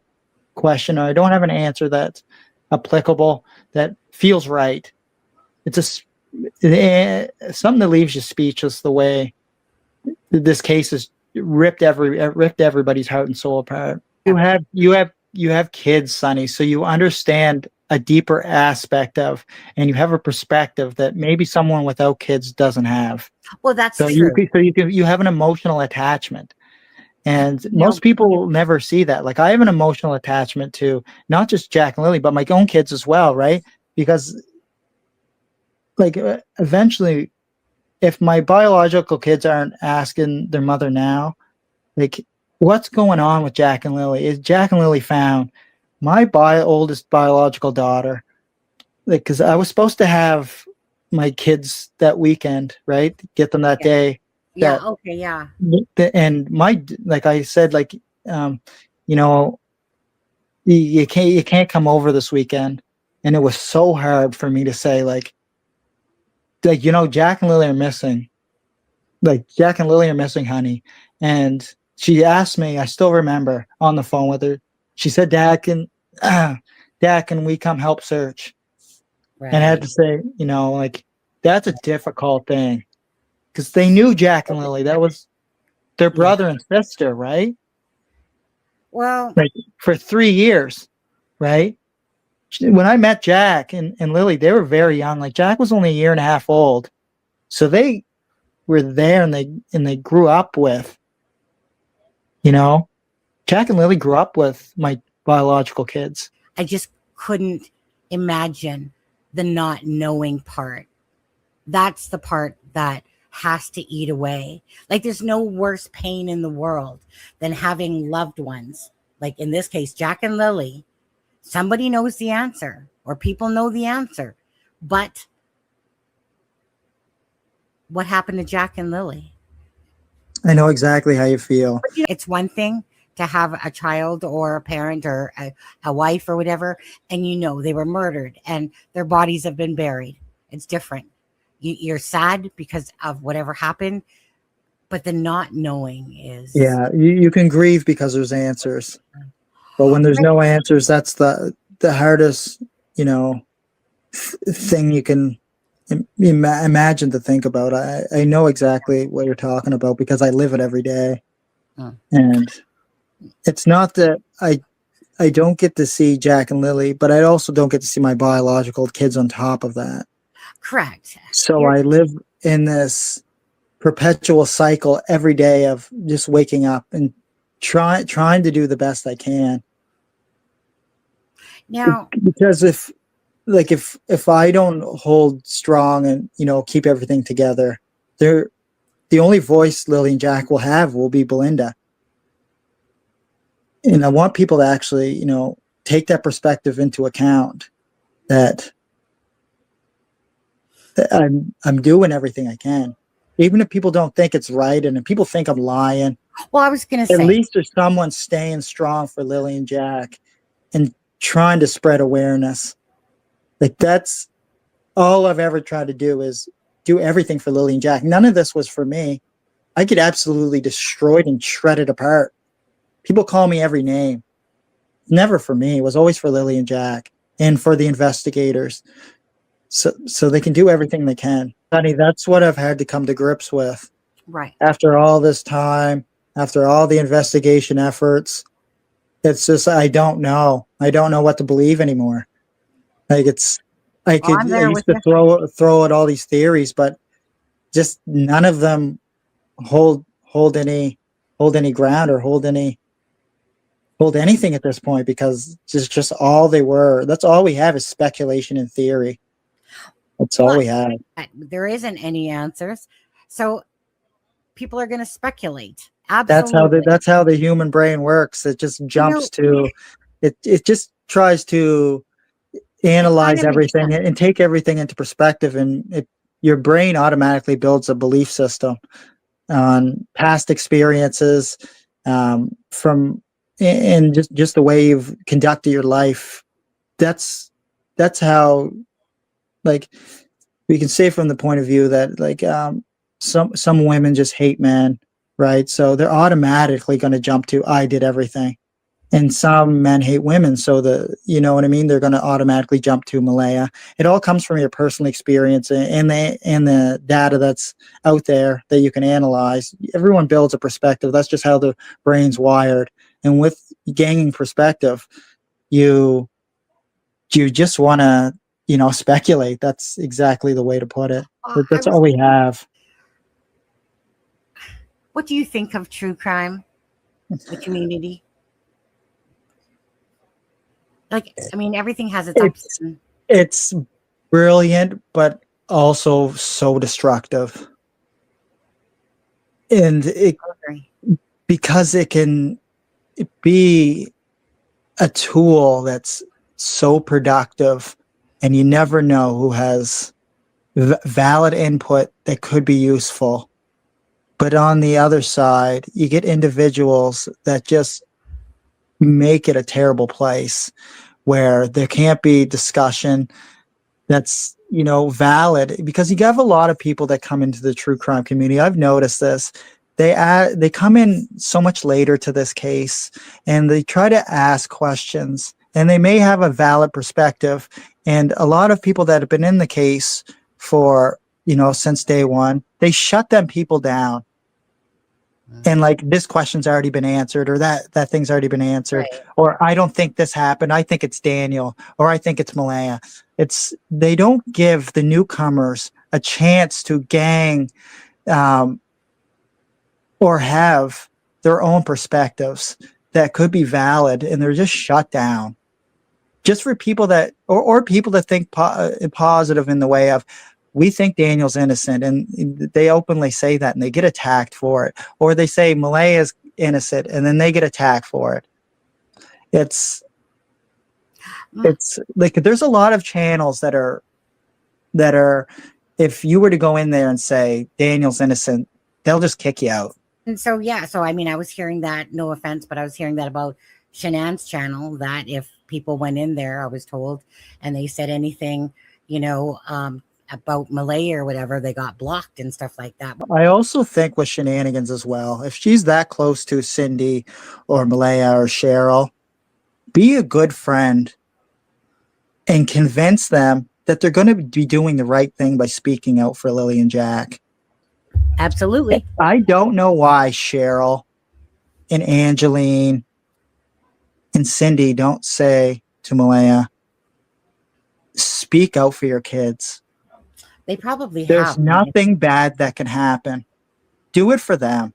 question, or I don't have an answer that's applicable, that feels right. It's something that leaves you speechless, the way this case has ripped everybody's heart and soul apart. You have kids, Sonny, so you understand a deeper aspect of, and you have a perspective that maybe someone without kids doesn't have. Well, that's true. You have an emotional attachment, And No, most people never see that. Like I have an emotional attachment to not just Jack and Lily, but my own kids as well, right? Because like eventually, if my biological kids aren't asking their mother now, like what's going on with Jack and Lily? Is Jack and Lily found my oldest biological daughter? Like, because I was supposed to have my kids that weekend, right? Get them that yeah, day. yeah, That okay, yeah, and my like I said, like you know, you can't come over this weekend, and it was so hard for me to say like Jack and Lily are missing, like Jack and Lily are missing, honey. And she asked me, I still remember on the phone with her. She said, Dad, can we come help search? And I had right. to say, like that's a difficult thing because they knew Jack and Lily. That was their Yeah. brother and sister, right? Well, Like for 3 years, right? When I met Jack and Lily, they were very young. Like Jack was only a year and a half old, so they were there and they grew up with, you know, Jack and Lily grew up with my biological kids. I just couldn't imagine the not knowing part. That's the part that has to eat away. Like there's no worse pain in the world than having loved ones, like in this case, Jack and Lily. Somebody knows the answer, or people know the answer. But what happened to Jack and Lily? I know exactly how you feel. It's one thing to have a child or a parent or a wife or whatever, and they were murdered and their bodies have been buried. It's different. You're sad because of whatever happened, but the not knowing is Yeah, you can grieve because there's answers, but when there's right. no answers, that's the hardest, thing you can imagine to think about. I know exactly what you're talking about because I live it every day. Mm. And it's not that I don't get to see Jack and Lily, but I also don't get to see my biological kids on top of that. Correct. So I live in this perpetual cycle every day of just waking up and trying to do the best I can. Now, Because if I don't hold strong and keep everything together, they're the only voice Lily and Jack will have will be Belinda. And I want people to actually, take that perspective into account that I'm doing everything I can. Even if people don't think it's right and if people think I'm lying, well, I was going to at say, least there's someone staying strong for Lily and Jack and trying to spread awareness. Like that's all I've ever tried to do is do everything for Lily and Jack. None of this was for me. I get absolutely destroyed and shredded apart. People call me every name. Never for me. It was always for Lily and Jack and for the investigators. So they can do everything they can. Honey, that's what I've had to come to grips with. right. After all this time, after all the investigation efforts, it's just I don't know. I don't know what to believe anymore. Like I Well, I'm there used with to you. throw out all these theories, but just none of them hold any ground or hold anything at this point because just all they were. That's all we have is speculation and theory. That's all Well, we have. there isn't any answers. So people are going to speculate. That's Absolutely. how the human brain works. It just You know, jumps to it just tries to it kind analyze of makes everything sense. and take everything into perspective and your brain automatically builds a belief system on past experiences from and just the way you've conducted your life. That's how, like, we can say from the point of view that like some women just hate men, right? So they're automatically going to jump to I did everything. And some men hate women, so you know what I mean, they're going to automatically jump to Malaya. It all comes from your personal experience and the data that's out there that you can analyze. Everyone builds a perspective. That's just how the brain's wired. And with gaining perspective, you just want to speculate. That's exactly the way to put it. I That's was. all we have. What do you think of true crime? the community. Like, I mean, everything has its ups. It's it's brilliant, but also so destructive. And it because it can be a tool that's so productive, and you never know who has valid input that could be useful. But on the other side, you get individuals that just make it a terrible place where there can't be discussion that's, you know, valid, because you have a lot of people that come into the true crime community. I've noticed this. They come in so much later to this case, and they try to ask questions, and they may have a valid perspective. And a lot of people that have been in the case for, you know, since day one, they shut them people down. And like, this question's already been answered, or that thing's already been answered, Right. or I don't think this happened. I think it's Daniel, or I think it's Malaya. They don't give the newcomers a chance to gang, or have their own perspectives that could be valid, and they're just shut down. Just for people that, or people that think positive in the way of, we think Daniel's innocent, and they openly say that, and they get attacked for it. Or they say Malaya's innocent, and then they get attacked for it. It's like, there's a lot of channels that are, if you were to go in there and say Daniel's innocent, they'll just kick you out. And so, yeah, so I mean, I was hearing that, no offense, but I was hearing that about Shanann's channel, that if people went in there, I was told, and they said anything, you know, about Malaya or whatever, they got blocked and stuff like that. I also think with shenanigans as well, if she's that close to Cindy or Malaya or Cheryl, be a good friend and convince them that they're going to be doing the right thing by speaking out for Lily and Jack. Absolutely. I don't know why Cheryl and Angeline and Cindy don't say to Malaya, speak out for your kids. They probably There's have. nothing bad that can happen. Do it for them.